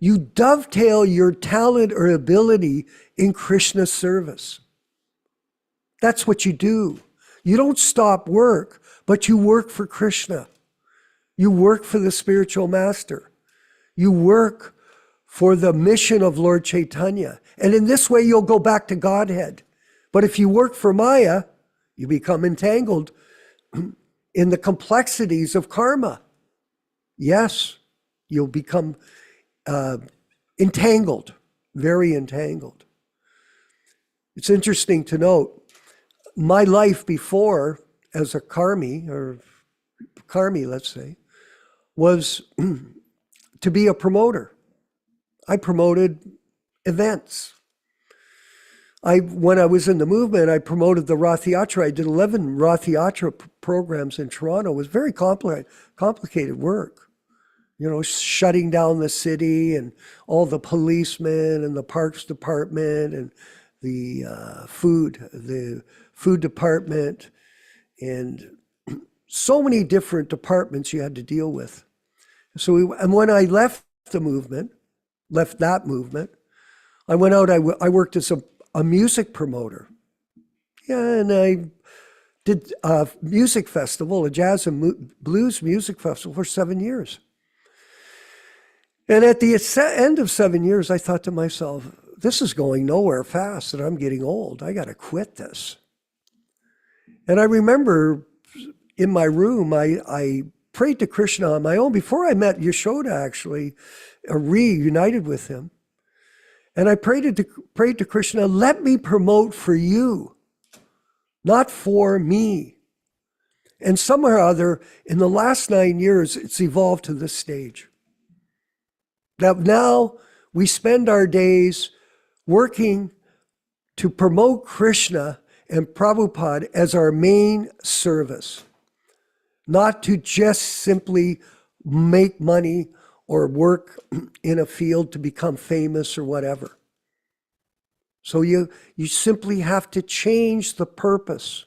you dovetail your talent or ability in Krishna's service. That's what you do. You don't stop work, but you work for Krishna. You work for the spiritual master. You work for the mission of Lord Chaitanya. And in this way, you'll go back to Godhead. But if you work for Maya, you become entangled in the complexities of karma. Yes, you'll become entangled, very entangled. It's interesting to note, my life before as a karmi, let's say, was to be a promoter. I promoted events. When I was in the movement, I promoted the Rath Yatra. I did 11 Rath Yatra programs in Toronto. It was very complicated work. You know, shutting down the city and all the policemen and the parks department and the food department and so many different departments you had to deal with. So and when I left that movement, I went out, I worked as a music promoter. Yeah, and I did a music festival, a jazz and blues music festival for 7 years. And at the end of 7 years, I thought to myself, this is going nowhere fast and I'm getting old. I got to quit this. And I remember in my room, I prayed to Krishna on my own. Before I met Yashoda, actually, reunited with him. And I prayed to Krishna, let me promote for you, not for me. And somehow or other, in the last 9 years, it's evolved to this stage. That now we spend our days working to promote Krishna and Prabhupada as our main service, not to just simply make money or work in a field to become famous or whatever. So you simply have to change the purpose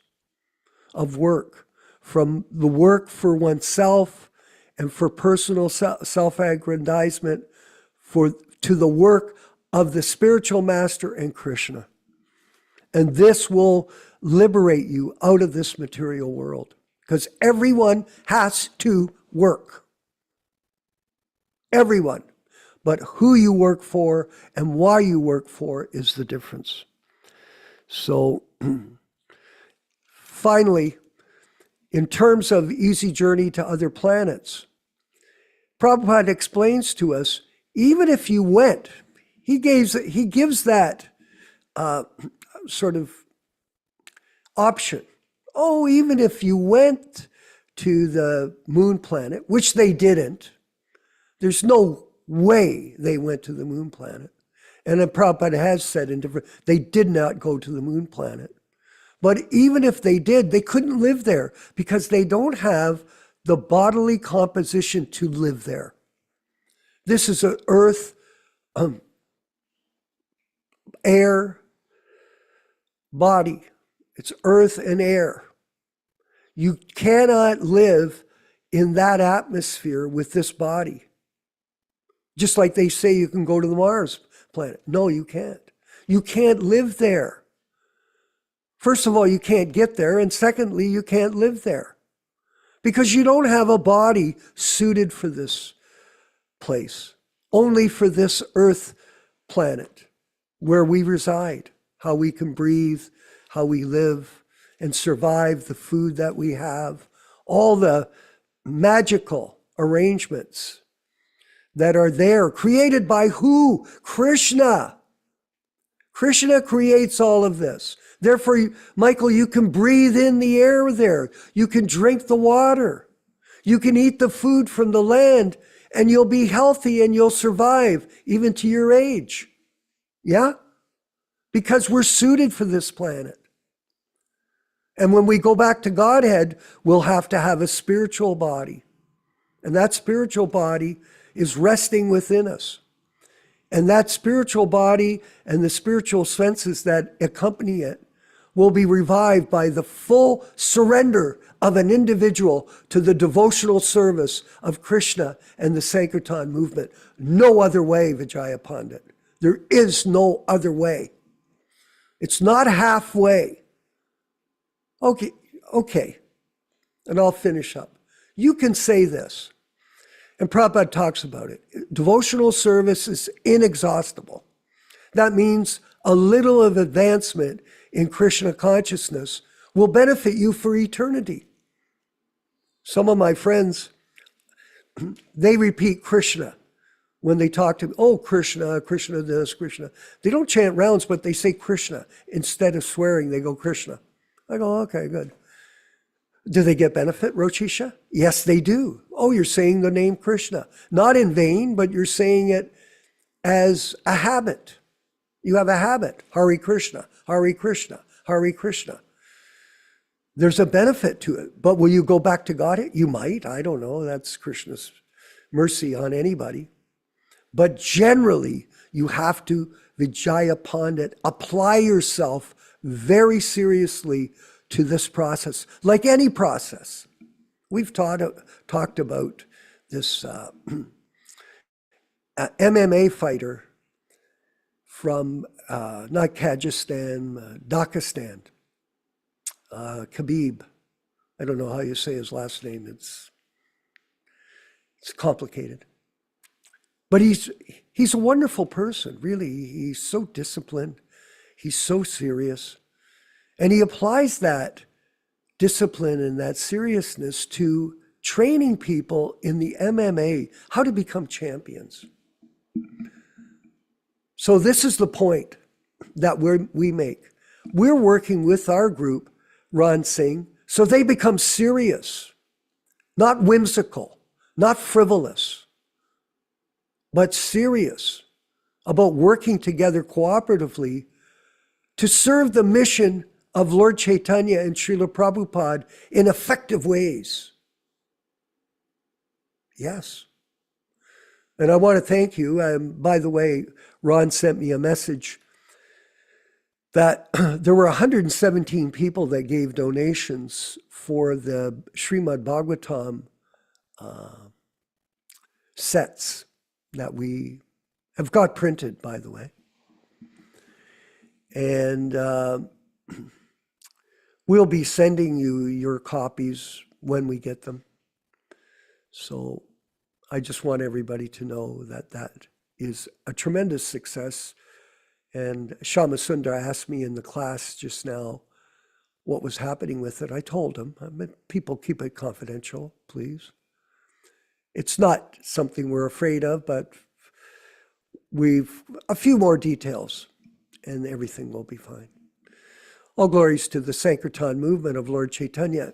of work from the work for oneself and for personal self-aggrandizement to the work of the spiritual master and Krishna. And this will liberate you out of this material world, because everyone has to work. Everyone. But who you work for and why you work for is the difference. So finally, in terms of easy journey to other planets, Prabhupada explains to us, even if you went, he gives that sort of option. Oh, even if you went to the moon planet, which they didn't, there's no way they went to the moon planet. And then Prabhupada has said they did not go to the moon planet. But even if they did, they couldn't live there because they don't have the bodily composition to live there. This is an earth, air, body. It's earth and air. You cannot live in that atmosphere with this body. Just like they say you can go to the Mars planet. No, you can't. You can't live there. First of all, you can't get there. And secondly, you can't live there because you don't have a body suited for this place, only for this earth planet where we reside, how we can breathe, how we live and survive, the food that we have, all the magical arrangements that are there, created by who? Krishna. Krishna creates all of this. Therefore, Michael, you can breathe in the air there. You can drink the water. You can eat the food from the land, and you'll be healthy and you'll survive even to your age. Yeah? Because we're suited for this planet. And when we go back to Godhead, we'll have to have a spiritual body. And that spiritual body is resting within us. And that spiritual body and the spiritual senses that accompany it will be revived by the full surrender of an individual to the devotional service of Krishna and the Sankirtan movement. No other way, Vijaya Pandit. There is no other way. It's not halfway. Okay. And I'll finish up. You can say this, and Prabhupada talks about it. Devotional service is inexhaustible. That means a little of advancement in Krishna consciousness will benefit you for eternity. Some of my friends, they repeat Krishna when they talk to me. Oh, Krishna, Krishna this, Krishna. They don't chant rounds, but they say Krishna. Instead of swearing, they go Krishna. I go, okay, good. Do they get benefit, Rochisha? Yes, they do. Oh, you're saying the name Krishna. Not in vain, but you're saying it as a habit. You have a habit. Hare Krishna, Hare Krishna, Hare Krishna. There's a benefit to it. But will you go back to God? You might. I don't know. That's Krishna's mercy on anybody. But generally, you have to, Vijaya Pandit, apply yourself very seriously to this process, like any process. We've talked about this MMA fighter from not Kyrgyzstan, Dagestan, Khabib. I don't know how you say his last name. It's complicated. But he's a wonderful person, really. He's so disciplined. He's so serious. And he applies that discipline and that seriousness to training people in the MMA, how to become champions. So this is the point that we make. We're working with our group, Ron Singh, so they become serious, not whimsical, not frivolous, but serious about working together cooperatively to serve the mission of Lord Chaitanya and Srila Prabhupada in effective ways. Yes. And I want to thank you. By the way, Ron sent me a message that there were 117 people that gave donations for the Srimad Bhagavatam sets that we have got printed, by the way. And we'll be sending you your copies when we get them. So I just want everybody to know that that is a tremendous success. And Shamasundar asked me in the class just now what was happening with it. I told him, people keep it confidential, please. It's not something we're afraid of, but we've a few more details and everything will be fine. All glories to the Sankirtan movement of Lord Chaitanya.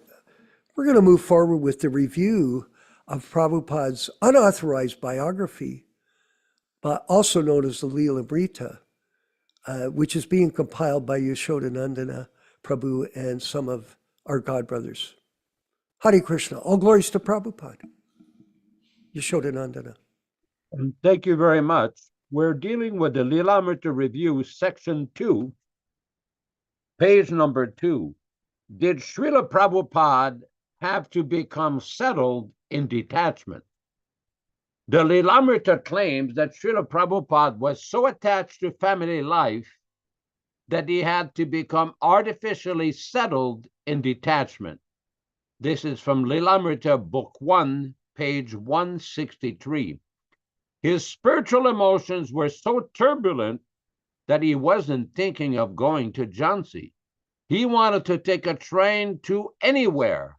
We're going to move forward with the review of Prabhupada's unauthorized biography, but also known as the Leelamrita, which is being compiled by Yashodanandana Prabhu and some of our godbrothers. Hare Krishna. All glories to Prabhupada. Yashodanandana. Thank you very much. We're dealing with the Leelamrita Review, Section 2, page number 2. Did Srila Prabhupada have to become settled in detachment? The Leelamrita claims that Srila Prabhupada was so attached to family life that he had to become artificially settled in detachment. This is from Leelamrita, Book 1, page 163. His spiritual emotions were so turbulent that he wasn't thinking of going to Jhansi. He wanted to take a train to anywhere.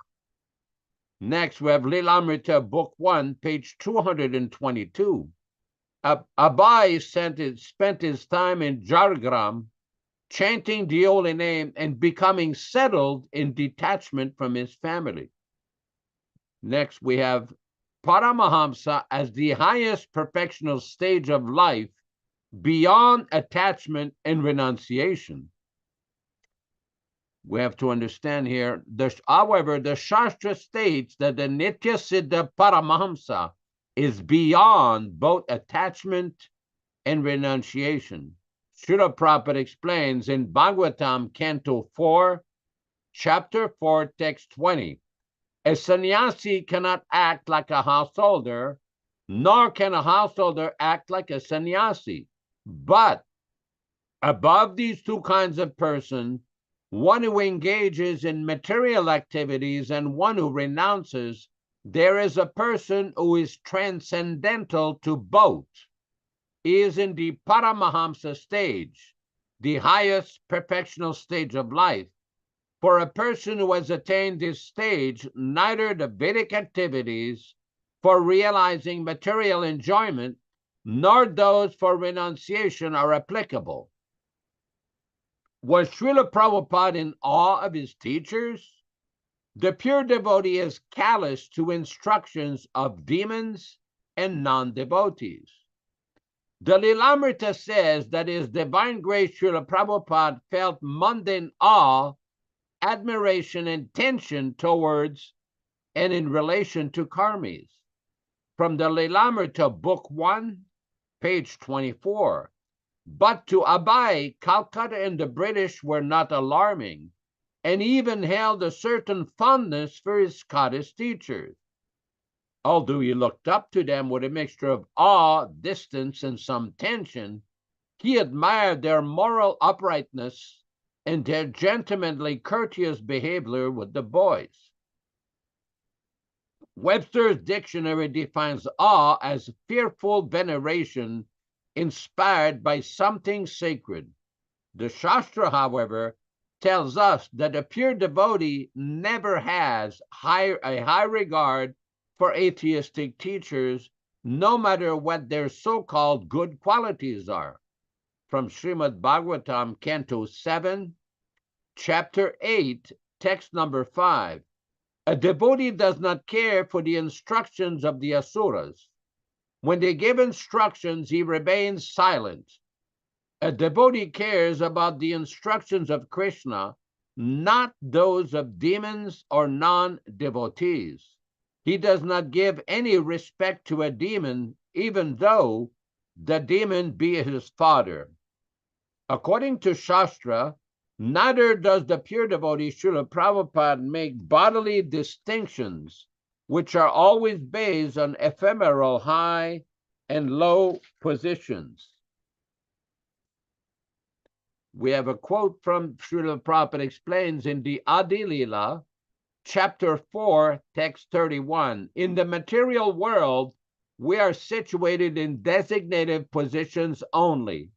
Next, we have Leelamrita, Book 1, page 222. Abai spent his time in Jargram, chanting the holy name and becoming settled in detachment from his family. Next, we have Paramahamsa as the highest perfectional stage of life beyond attachment and renunciation. We have to understand here, however, the Shastra states that the Nitya Siddha Paramahamsa is beyond both attachment and renunciation. Srila Prabhupada explains in Bhagavatam, Canto 4, Chapter 4, Text 20, a sannyasi cannot act like a householder, nor can a householder act like a sannyasi. But above these two kinds of person, one who engages in material activities and one who renounces, there is a person who is transcendental to both. He is in the Paramahamsa stage, the highest perfectional stage of life. For a person who has attained this stage, neither the Vedic activities for realizing material enjoyment nor those for renunciation are applicable. Was Srila Prabhupada in awe of his teachers? The pure devotee is callous to instructions of demons and non-devotees. The Leelamrita says that His Divine Grace Srila Prabhupada felt mundane awe, admiration, and tension towards and in relation to karmis. From the Leelamrita, Book 1, page 24. But to Abai, Calcutta and the British were not alarming, and even held a certain fondness for his Scottish teachers. Although he looked up to them with a mixture of awe, distance, and some tension, he admired their moral uprightness and their gentlemanly, courteous behavior with the boys. Webster's dictionary defines awe as fearful veneration inspired by something sacred. The Shastra, however, tells us that a pure devotee never has a high regard for atheistic teachers, no matter what their so-called good qualities are. From Srimad Bhagavatam, Canto 7, Chapter 8, text number 5. A devotee does not care for the instructions of the asuras. When they give instructions, he remains silent. A devotee cares about the instructions of Krishna, not those of demons or non-devotees. He does not give any respect to a demon, even though the demon be his father. According to Shastra, neither does the pure devotee Srila Prabhupada make bodily distinctions, which are always based on ephemeral high and low positions. We have a quote from Srila Prabhupada explains in the Adi Lila, chapter 4, text 31. In the material world, we are situated in designated positions only,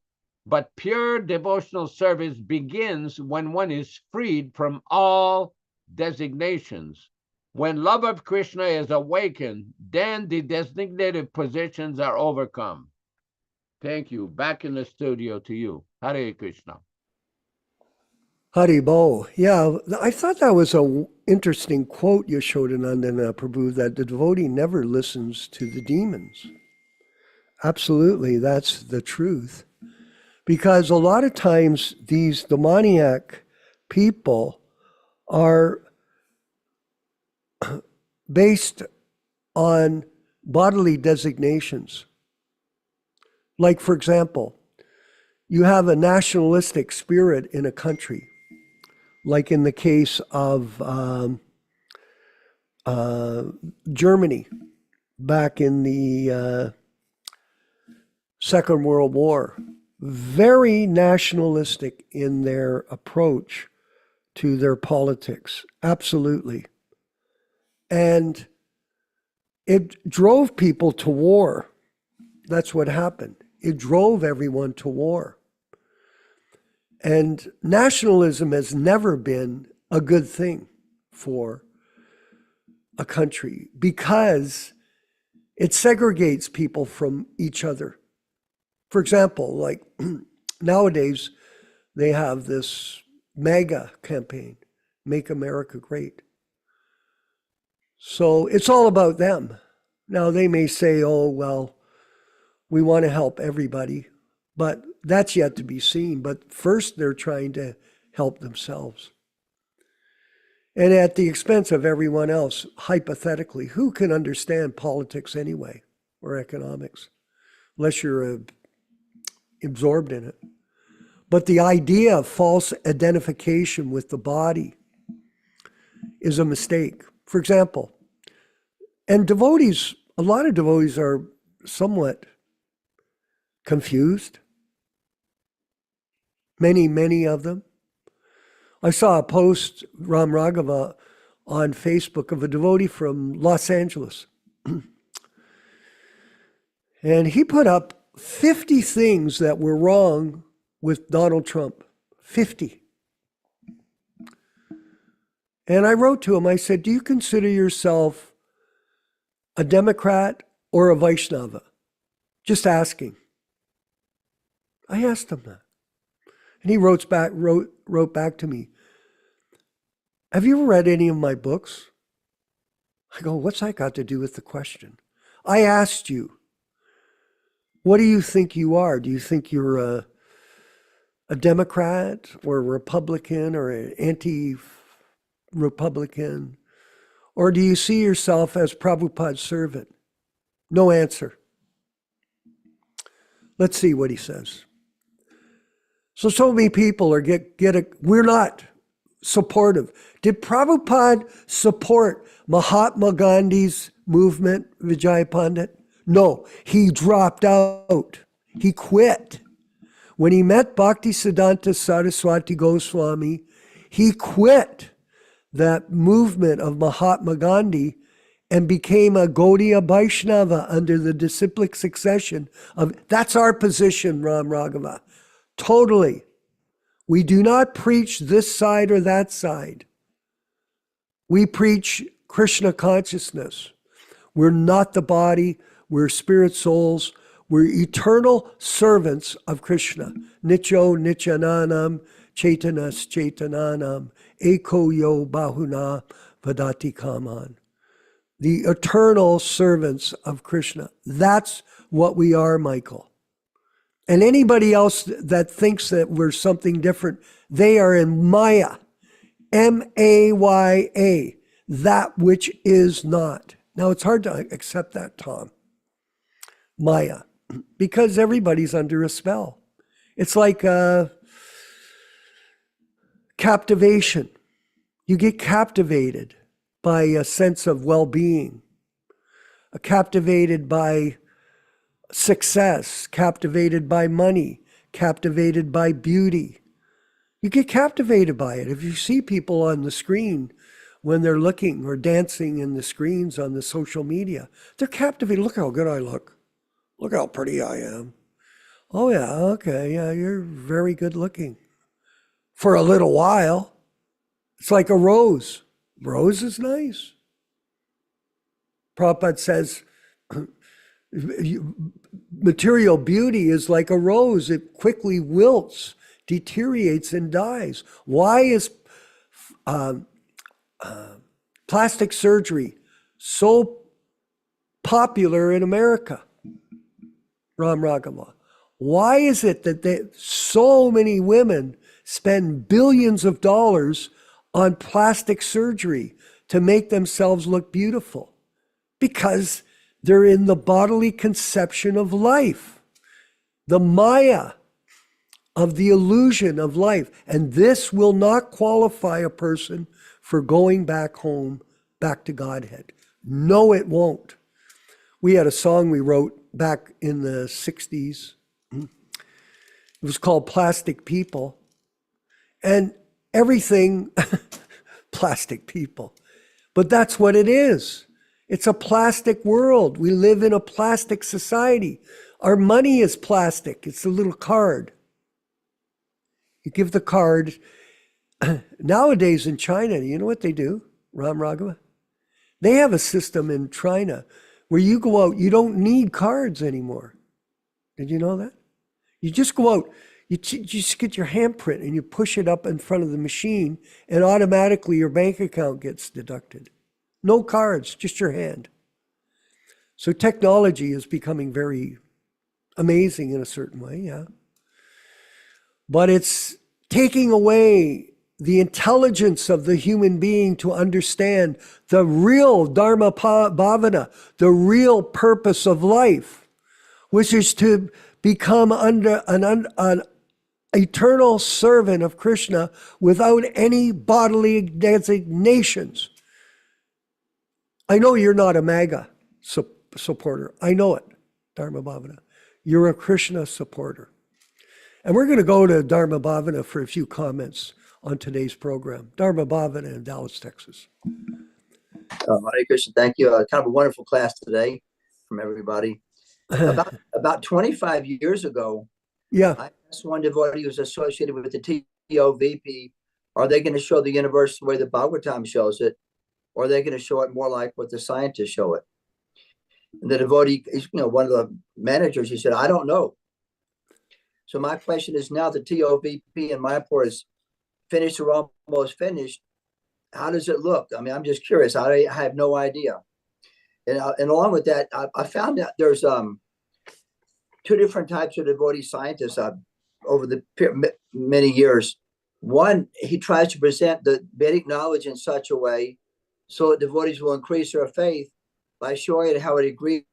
but pure devotional service begins when one is freed from all designations. When love of Krishna is awakened, then the designated positions are overcome. Thank you. Back in the studio to you. Hare Krishna. Haribo. Yeah, I thought that was an interesting quote, Yashodanandana Prabhu, that the devotee never listens to the demons. Absolutely, that's the truth. Because a lot of times these demoniac people are based on bodily designations. Like, for example, you have a nationalistic spirit in a country, like in the case of Germany back in the Second World War. Very nationalistic in their approach to their politics, absolutely. And it drove people to war. That's what happened. It drove everyone to war. And nationalism has never been a good thing for a country because it segregates people from each other. For example, like nowadays, they have this MAGA campaign, Make America Great. So it's all about them. Now they may say, oh, well, we want to help everybody, but that's yet to be seen. But first they're trying to help themselves. And at the expense of everyone else, hypothetically, who can understand politics anyway, or economics, unless you're absorbed in it. But the idea of false identification with the body is a mistake. For example, and devotees, a lot of devotees are somewhat confused. Many of them. I saw a post, Ram Raghava, on Facebook of a devotee from Los Angeles. And he put up 50 things that were wrong with Donald Trump. 50. And I wrote to him, I said, do you consider yourself a Democrat or a Vaishnava? Just asking. I asked him that. And he wrote back to me, have you ever read any of my books? I go, what's that got to do with the question? I asked you, what do you think you are? Do you think you're a Democrat or a Republican or an anti-Republican? Or do you see yourself as Prabhupada's servant? No answer. Let's see what he says. So many people are we're not supportive. Did Prabhupada support Mahatma Gandhi's movement, Vijay Pandit? No, he dropped out. He quit. When he met Bhaktisiddhanta Saraswati Goswami, he quit that movement of Mahatma Gandhi and became a Gaudiya Vaishnava under the disciplic succession of, that's our position, Ram Raghava. Totally. We do not preach this side or that side. We preach Krishna consciousness. We're not the body. We're spirit souls. We're eternal servants of Krishna. Nityo Nityananam Chaitanas Chaitananam Eko Yo Bahuna Vadati Kaman. The eternal servants of Krishna. That's what we are, Michael. And anybody else that thinks that we're something different, they are in Maya. M-A-Y-A. That which is not. Now, it's hard to accept that, Tom. Maya. Because everybody's under a spell. It's like captivation. You get captivated by a sense of well-being, captivated by success, captivated by money, captivated by beauty, You get captivated by it. If you see people on the screen when they're looking or dancing in the screens on the social media, they're captivated. Look how good I look. Look how pretty I am. Oh, yeah, okay, yeah, you're very good looking. For a little while. It's like a rose. Rose is nice. Prabhupada says, material beauty is like a rose. It quickly wilts, deteriorates, and dies. Why is plastic surgery so popular in America? Ram Raghava. Why is it that so many women spend billions of dollars on plastic surgery to make themselves look beautiful? Because they're in the bodily conception of life, the Maya of the illusion of life. And this will not qualify a person for going back home, back to Godhead. No, it won't. We had a song we wrote back in the 60s. It was called Plastic People. And everything, plastic people. But that's what it is. It's a plastic world. We live in a plastic society. Our money is plastic. It's a little card. You give the card. Nowadays in China, you know what they do, Ram Raghava? They have a system in China where you go out, you don't need cards anymore. Did you know that? You just go out, you just get your handprint and you push it up in front of the machine and automatically your bank account gets deducted. No cards, just your hand. So technology is becoming very amazing in a certain way, yeah. But it's taking away the intelligence of the human being to understand the real Dharma Bhavana, the real purpose of life, which is to become under an eternal servant of Krishna without any bodily designations. I know you're not a MAGA supporter. I know it, Dharma Bhavana. You're a Krishna supporter. And we're going to go to Dharma Bhavana for a few comments on today's program. Dharma Bhavana in Dallas, Texas. Hare Krishna, thank you. Kind of a wonderful class today from everybody. About 25 years ago, Yeah. I asked one devotee who was associated with the TOVP, are they going to show the universe the way the Bhagavatam shows it, or are they going to show it more like what the scientists show it? And the devotee, one of the managers, he said, I don't know. So my question is, now the TOVP in Mayapur is finished or almost finished, how does it look? I mean, I'm just curious. I have no idea. And along with that, I found that there's two different types of devotee scientists over the many years. One, he tries to present the Vedic knowledge in such a way so that devotees will increase their faith by showing it how it agrees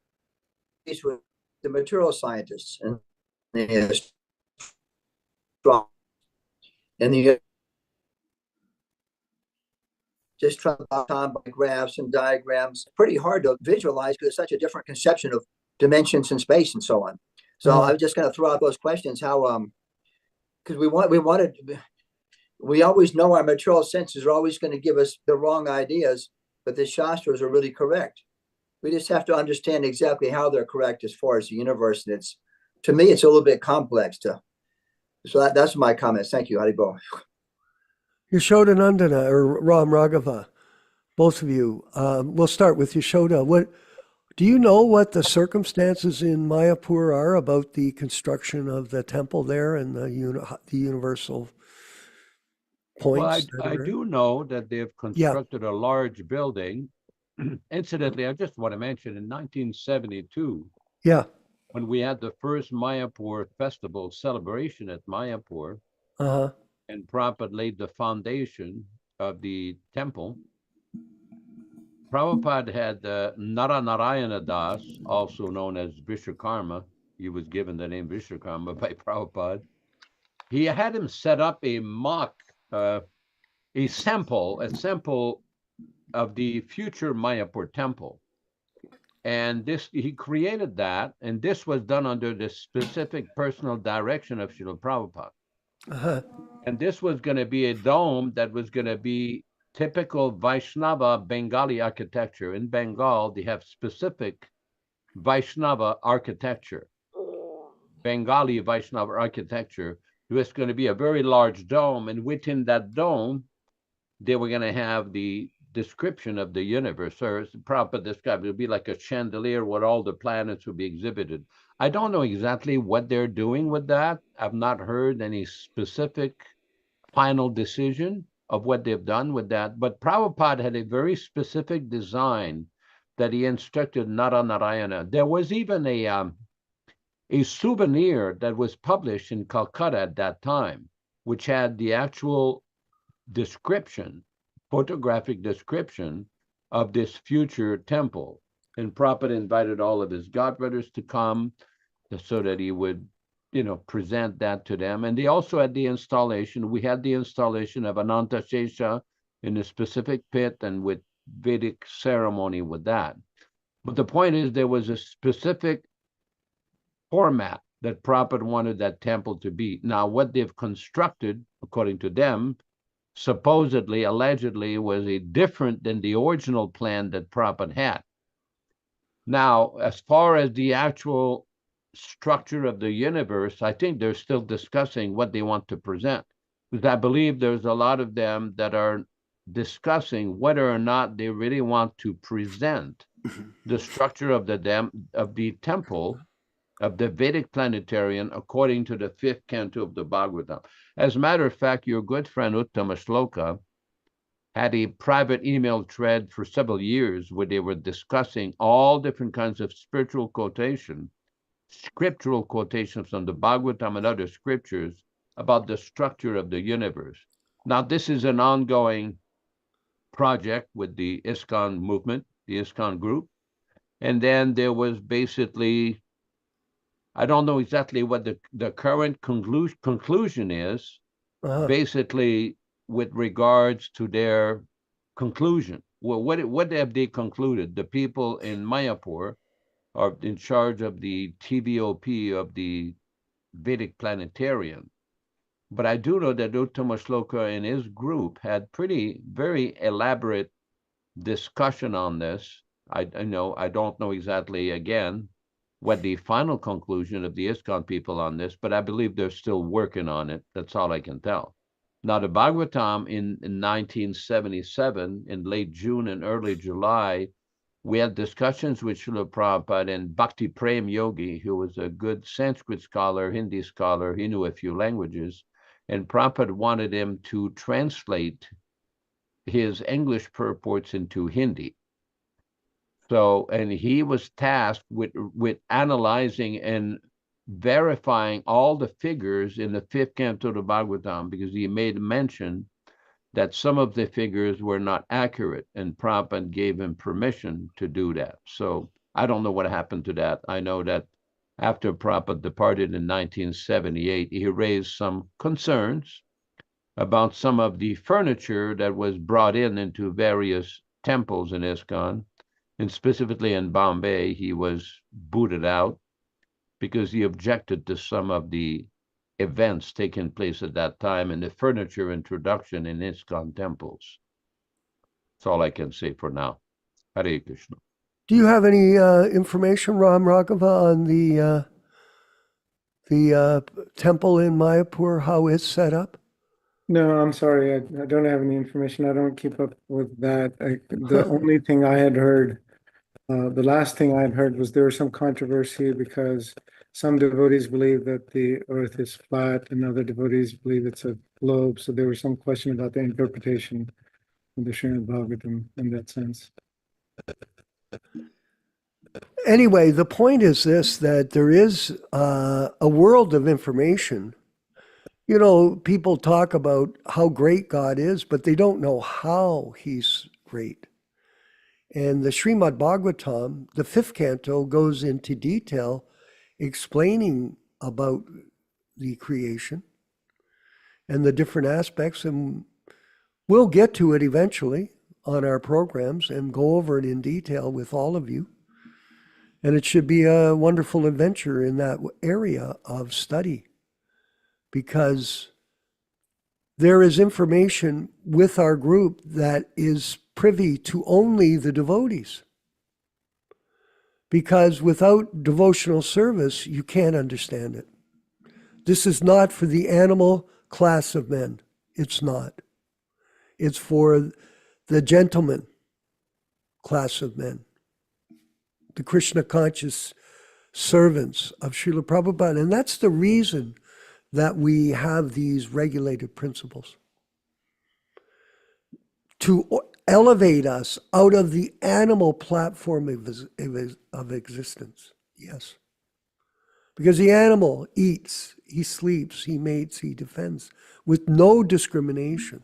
with the material scientists and the just trying to by graphs and diagrams. Pretty hard to visualize because it's such a different conception of dimensions and space and so on. So I was just going to throw out those questions. How because we always know our material senses are always going to give us the wrong ideas, but the Shastras are really correct. We just have to understand exactly how they're correct as far as the universe. And to me, it's a little bit complex. So that's my comments. Thank you, Haribol. Yashoda or Ram Raghava, both of you. We'll start with Yashoda. Do you know what the circumstances in Mayapur are about the construction of the temple there and the universal points? Well, I do know that they've constructed a large building. Incidentally, I just want to mention in 1972, when we had the first Mayapur festival celebration at Mayapur, and Prabhupada laid the foundation of the temple, Prabhupada had Naranarayana Das, also known as Vishwakarma. He was given the name Vishwakarma by Prabhupada. He had him set up a mock, a sample of the future Mayapur temple. And he created that, and this was done under the specific personal direction of Srila Prabhupada. Uh-huh. And this was going to be a dome that was going to be typical Vaishnava Bengali architecture. In Bengal, they have specific Vaishnava architecture, Bengali Vaishnava architecture. It was going to be a very large dome, and within that dome, they were going to have the description of the universe, or as Prabhupada described, it would be like a chandelier where all the planets would be exhibited. I don't know exactly what they're doing with that. I've not heard any specific final decision of what they've done with that, but Prabhupada had a very specific design that he instructed Nityānanda. There was even a souvenir that was published in Calcutta at that time, which had the actual description, photographic description of this future temple. And Prabhupada invited all of his godbrothers to come so that he would, present that to them. And they also had the installation. We had the installation of Ananta Shesha in a specific pit and with Vedic ceremony with that. But the point is, there was a specific format that Prabhupada wanted that temple to be. Now, what they've constructed, according to them, supposedly, allegedly, was a different than the original plan that Prabhupada had. Now, as far as the actual structure of the universe, I think they're still discussing what they want to present. Because I believe there's a lot of them that are discussing whether or not they really want to present the structure of the temple, of the Vedic planetarium, according to the 5th canto of the Bhagavatam. As a matter of fact, your good friend Uttama Shloka had a private email thread for several years where they were discussing all different kinds of scriptural quotations from the Bhagavatam and other scriptures about the structure of the universe. Now, this is an ongoing project with the ISKCON movement, the ISKCON group. And then there was basically, I don't know exactly what the current conclusion is, basically with regards to their conclusion. Well, what have they concluded? The people in Mayapur are in charge of the TVOP of the Vedic planetarium. But I do know that Uttama Shloka and his group had very elaborate discussion on this. I don't know exactly, again, what the final conclusion of the ISKCON people on this, but I believe they're still working on it. That's all I can tell. Now, the Bhagavatam in 1977, in late June and early July, we had discussions with Srila Prabhupada and Bhakti Prem Yogi, who was a good Sanskrit scholar, Hindi scholar. He knew a few languages. And Prabhupada wanted him to translate his English purports into Hindi. So, and he was tasked with analyzing and verifying all the figures in the 5th canto of the Bhagavatam, because he made mention that some of the figures were not accurate, and Prabhupada gave him permission to do that. So I don't know what happened to that. I know that after Prabhupada departed in 1978, he raised some concerns about some of the furniture that was brought into various temples in ISKCON, and specifically in Bombay, he was booted out because he objected to some of the events taking place at that time and the furniture introduction in ISKCON temples. That's all I can say for now. Hare Krishna. Do you have any information, Ram Raghava, on the temple in Mayapur, how it's set up? No, I'm sorry. I don't have any information. I don't keep up with that. The only thing I had heard, the last thing I had heard was there was some controversy because some devotees believe that the earth is flat and other devotees believe it's a globe. So there was some question about the interpretation of the Srimad Bhagavatam in that sense. Anyway, the point is this, that there is a world of information. You know, people talk about how great God is, but they don't know how he's great. And the Srimad Bhagavatam, the 5th canto, goes into detail explaining about the creation and the different aspects. And we'll get to it eventually on our programs and go over it in detail with all of you. And it should be a wonderful adventure in that area of study, because there is information with our group that is privy to only the devotees. Because without devotional service, you can't understand it. This is not for the animal class of men. It's not. It's for the gentleman class of men, the Krishna conscious servants of Srila Prabhupada. And that's the reason that we have these regulated principles. To elevate us out of the animal platform of existence. Yes. Because the animal eats, he sleeps, he mates, he defends with no discrimination.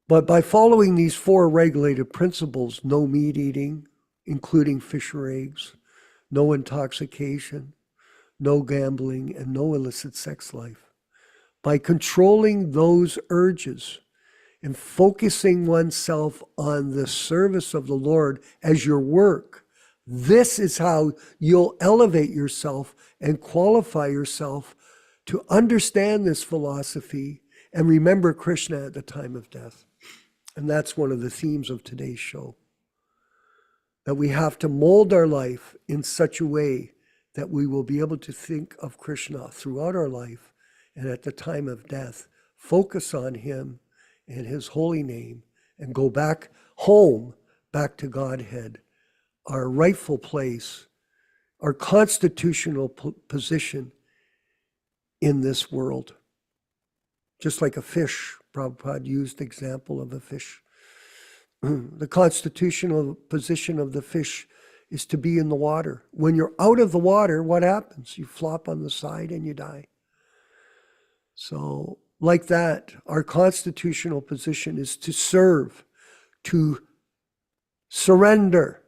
But by following these 4 regulated principles, no meat eating, including fish or eggs, no intoxication, no gambling, and no illicit sex life, by controlling those urges and focusing oneself on the service of the Lord as your work, this is how you'll elevate yourself and qualify yourself to understand this philosophy and remember Krishna at the time of death. And that's one of the themes of today's show. That we have to mold our life in such a way that we will be able to think of Krishna throughout our life, and at the time of death, focus on him and his holy name, and go back home, back to Godhead, our rightful place, our constitutional position in this world. Just like a fish, Prabhupada used the example of a fish. The constitutional position of the fish is to be in the water. When you're out of the water, what happens? You flop on the side and you die. So, like that, our constitutional position is to serve, to surrender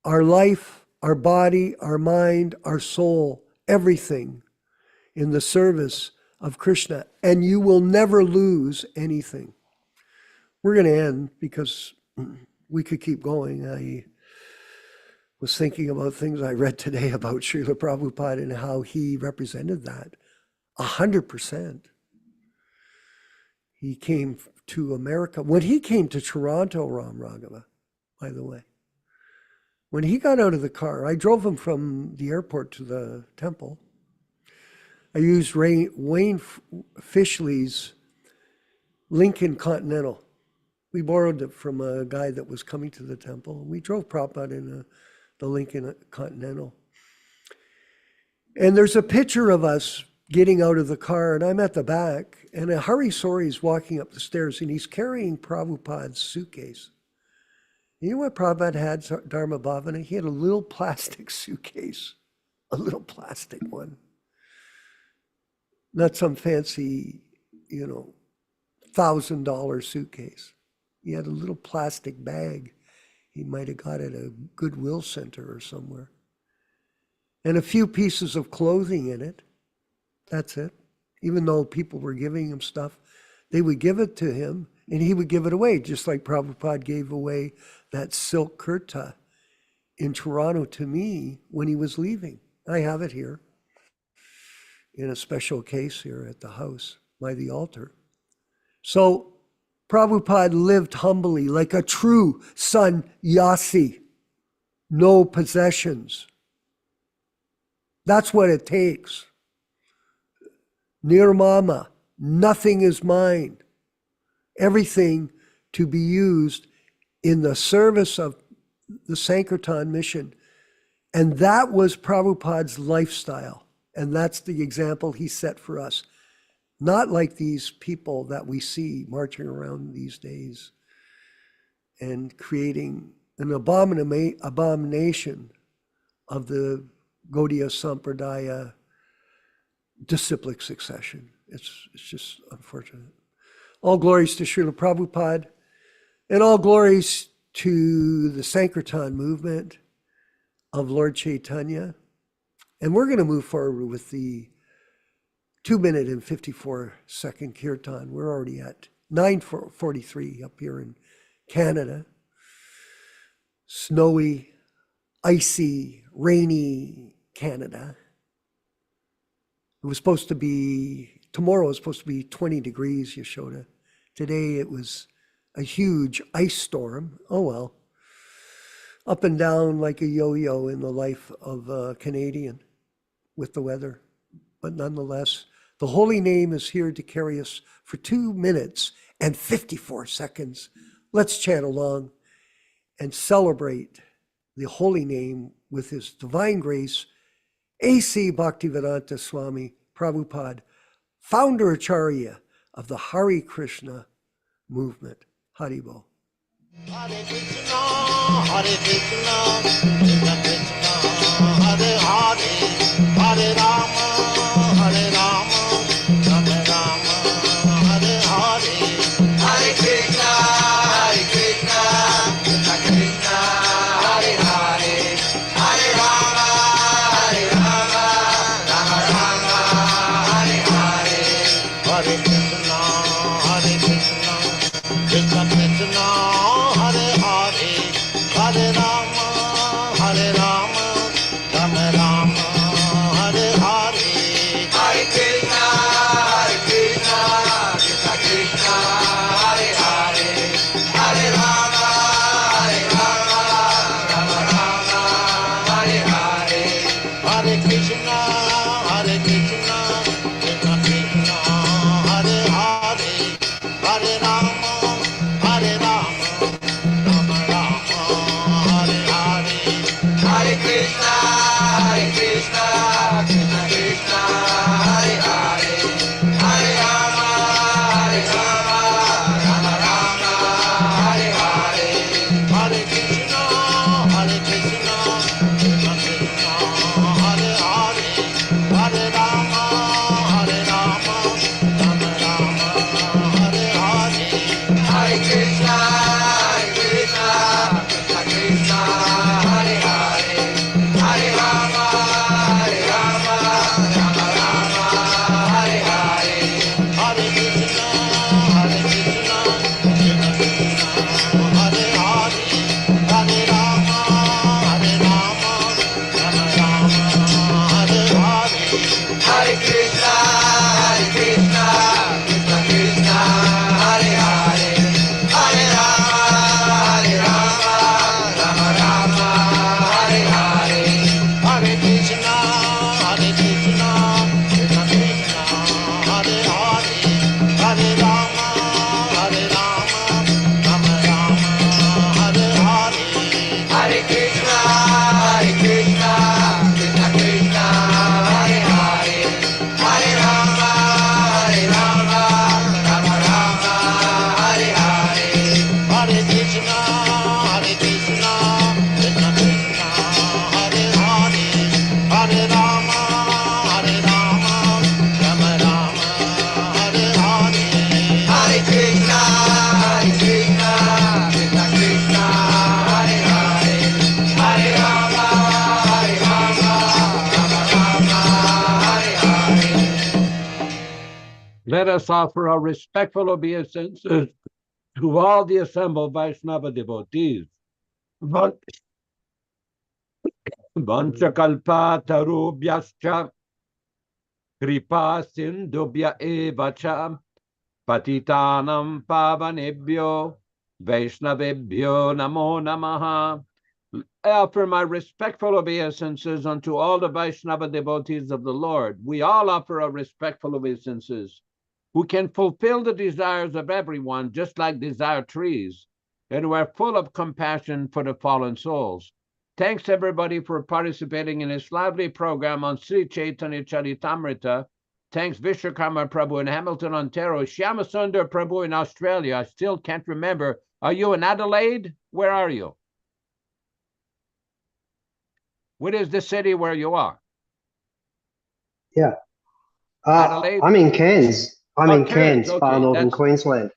our life, our body, our mind, our soul, everything in the service of Krishna, and you will never lose anything. We're going to end because we could keep going. I was thinking about things I read today about Srila Prabhupada and how he represented that 100%. He came to America. When he came to Toronto, Ram Raghava, by the way, when he got out of the car, I drove him from the airport to the temple. I used Wayne Fishley's Lincoln Continental. We borrowed it from a guy that was coming to the temple. We drove Prabhupada in the Lincoln Continental. And there's a picture of us getting out of the car, and I'm at the back, and a Hari Sori's walking up the stairs, and he's carrying Prabhupada's suitcase. You know what Prabhupada had, Dharma Bhavana? He had a little plastic suitcase, a little plastic one. Not some fancy, $1,000 suitcase. He had a little plastic bag he might have got at a Goodwill Center or somewhere. And a few pieces of clothing in it. That's it. Even though people were giving him stuff, they would give it to him and he would give it away, just like Prabhupada gave away that silk kurta in Toronto to me when he was leaving. I have it here in a special case here at the house by the altar. So Prabhupada lived humbly like a true sannyasi, no possessions. That's what it takes. Nirmama, nothing is mine. Everything to be used in the service of the Sankirtan mission. And that was Prabhupada's lifestyle. And that's the example he set for us. Not like these people that we see marching around these days and creating an abomination of the Gaudiya Sampradaya disciplic succession. It's just unfortunate. All glories to Srila Prabhupada, and all glories to the Sankirtan movement of Lord Chaitanya. And we're going to move forward with the 2-minute and 54-second kirtan. We're already at 9:43 up here in Canada. Snowy, icy, rainy Canada. It was supposed to be tomorrow is supposed to be 20 degrees, Yashoda. Today it was a huge ice storm. Oh well. Up and down like a yo-yo in the life of a Canadian with the weather. But nonetheless, the holy name is here to carry us for 2 minutes and 54 seconds. Let's chant along and celebrate the holy name with his divine grace, A.C. Bhaktivedanta Swami Prabhupada, founder Acharya of the Hare Krishna movement. Haribol. Hare Krishna, Hare Krishna, Krishna Krishna, Hare Hare, Hare Rama, Hare Rama, Rama Rama, Hare Hare. Hare Krishna, Hare Krishna, Krishna Krishna, Hare Hare, Hare Rama, Hare Rama, Rama Rama, Hare Hare. Hare Krishna, Hare Krishna, Krishna Krishna, Hare Hare, Hare Rama, Hare Rama, Rama Rama, Hare Hare. Hare Krishna, Hare Krishna, Krishna Krishna, Hare Hare, Hare Rama, Hare Rama, Rama Rama, Hare Hare. Hare Krishna, Hare Krishna, Krishna Krishna, Hare Hare, Hare Rama, Hare Rama, Rama Rama, Hare Hare. Hare Krishna, Hare Krishna, Krishna Krishna, Hare Hare, Hare Rama, Hare Rama, Rama Rama, Hare Hare. Hare Krishna, Hare Krishna, Krishna Krishna, Hare Hare, Hare Rama, Hare Rama, Rama Rama, Hare Hare. Hare Krishna, Hare Krishna, Krishna Krishna, Hare Hare, Hare Rama, Hare Rama, Rama Rama, Hare Hare. Hare Krishna, Hare Krishna, Krishna Krishna, Hare Hare, Hare Rama, Hare Rama, Rama Rama, Hare Hare. Hare Krishna, Hare Krishna, Krishna Krishna, Hare Hare, Hare Rama, Hare Rama, Rama Rama, Hare Hare. Hare Krishna, Hare Krishna, Krishna Krishna, Hare Hare, Hare Rama, Hare Rama, Rama Rama, Hare Hare. Hare Krishna, Hare Krishna, Krishna Krishna, Hare Hare, Hare Rama, Hare Rama, Rama Rama, Hare Hare. Hare Krishna, Hare Krishna, Krishna Krishna, Hare Hare, Hare Rama, Hare Rama, Rama Rama, Hare Hare. Hare Krishna, Hare Krishna, Krishna Krishna, Hare Hare, Hare Rama, Hare Rama, Rama Rama, Hare Hare. Let us offer our respectful obeisances to all the assembled Vaishnava devotees. Vanchakalpa tarubhyascha kripa sindubhya eva cha patitanam pavanebhyo Vaishnavebhyo namo namaha. I offer my respectful obeisances unto all the Vaishnava devotees of the Lord. We all offer our respectful obeisances, who can fulfill the desires of everyone, just like desire trees, and who are full of compassion for the fallen souls. Thanks, everybody, for participating in this lively program on Sri Chaitanya Charitamrita. Thanks, Vishwakarma Prabhu in Hamilton, Ontario. Shyamasundar Prabhu in Australia. I still can't remember. Are you in Adelaide? Where are you? What is the city where you are? Yeah. Adelaide? I'm in Cairns. I'm in Cairns, Cairns, far okay, northern that's Queensland.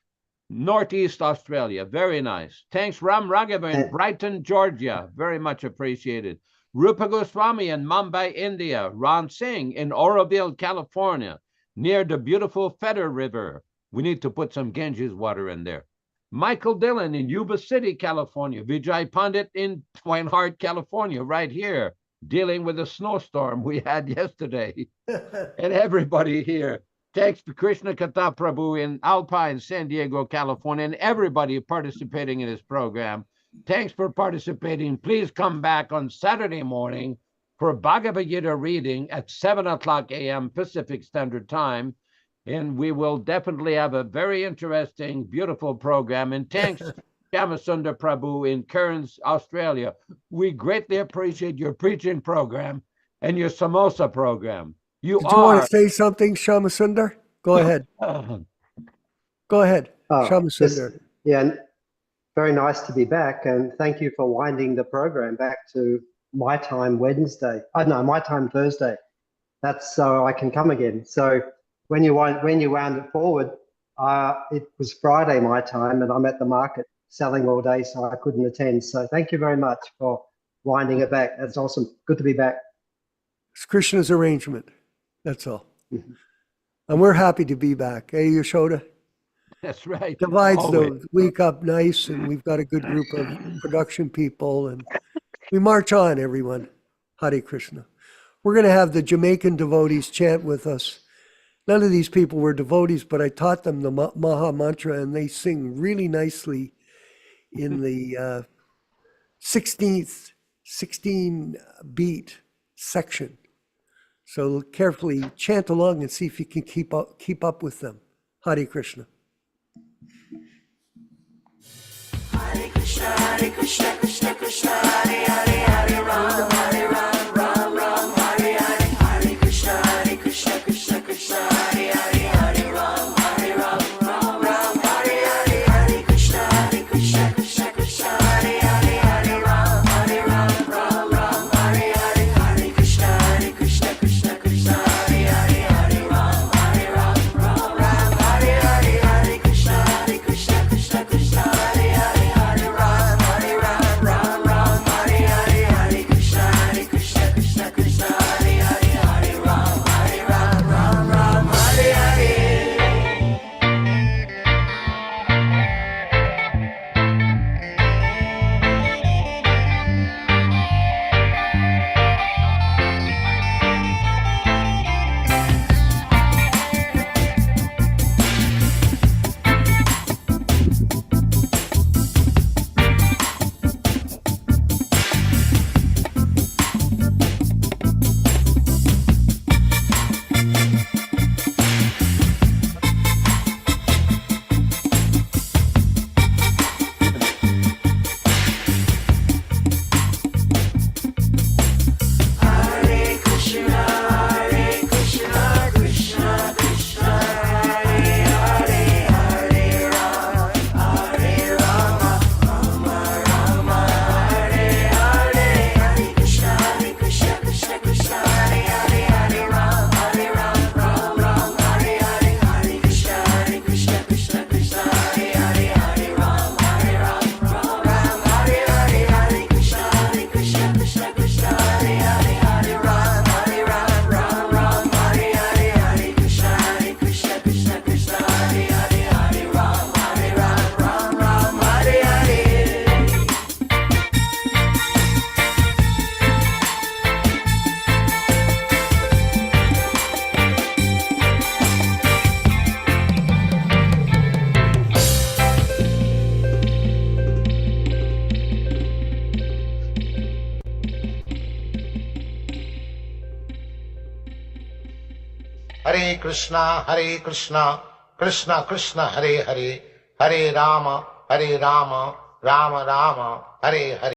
Northeast Australia. Very nice. Thanks, Ram Raghavan in And- Brighton, Georgia. Very much appreciated. Rupa Goswami in Mumbai, India. Ron Singh in Oroville, California, near the beautiful Feather River. We need to put some Ganges water in there. Michael Dillon in Yuba City, California. Vijay Pandit in Twinehart, California, right here, dealing with the snowstorm we had yesterday. And everybody here. Thanks to Krishna Katha Prabhu in Alpine, San Diego, California, and everybody participating in this program. Thanks for participating. Please come back on Saturday morning for Bhagavad Gita reading at 7 o'clock a.m. Pacific Standard Time. And we will definitely have a very interesting, beautiful program. And thanks, Shamasundar Prabhu in Cairns, Australia. We greatly appreciate your preaching program and your samosa program. Did you want to say something, Shamasundar? Go ahead. Go ahead, Shamasundar. Yeah, very nice to be back, and thank you for winding the program back to my time Wednesday. My time Thursday. That's so I can come again. So when you wound it forward, it was Friday my time, and I'm at the market selling all day, so I couldn't attend. So thank you very much for winding it back. That's awesome. Good to be back. It's Krishna's arrangement. That's all. And we're happy to be back. Hey, Yashoda? That's right. Divides Always. the week up nice, and we've got a good group of production people, and we march on, everyone. Hare Krishna. We're going to have the Jamaican devotees chant with us. None of these people were devotees, but I taught them the Maha Mantra, and they sing really nicely in the 16 beat section. So carefully chant along and see if you can keep up with them. Hare Krishna. Hare Krishna, Krishna Krishna, Hare Hare, Hare Ram, Hare Ram, Ram Ram, Hare Hare. Hare Krishna, Krishna Krishna, Hare Hare, Hare Ram, Hare Ram, Ram Ram, Hare Hare. Hare Krishna, Krishna Krishna, Hare Hare, Hare Ram, Hare Ram, Ram Ram, Hare Hare. Hare Krishna, Krishna Krishna, Hare Hare, Hare Ram, Hare Ram, Ram Ram, Hare Hare. Hare Krishna, Krishna Krishna, Hare Hare, Hare Ram, Hare Ram, Ram Ram, Hare Hare. Hare Krishna, Krishna Krishna, Hare Hare, Hare Ram, Hare Ram, Ram Ram, Hare Hare. Hare Krishna, Krishna Krishna, Hare Hare, Hare Rama, Hare Rama, Rama Rama, Hare Hare. Hare Krishna, Krishna Krishna, Hare Hare, Hare Ram, Hare Ram, Ram Ram, Hare Hare. Hare Krishna, Krishna Krishna, Hare Hare, Hare Ram, Hare Ram, Ram Ram, Hare Hare. Hare Krishna, Krishna Krishna, Hare Hare, Hare Ram, Hare Ram, Ram Ram, Hare Hare. Hare Krishna, Krishna Krishna, Hare Hare, Hare Ram, Hare Ram, Ram Ram, Hare Hare. Hare Krishna, Krishna Krishna, Hare Hare, Hare Rama, Rama Rama, Hare Hare.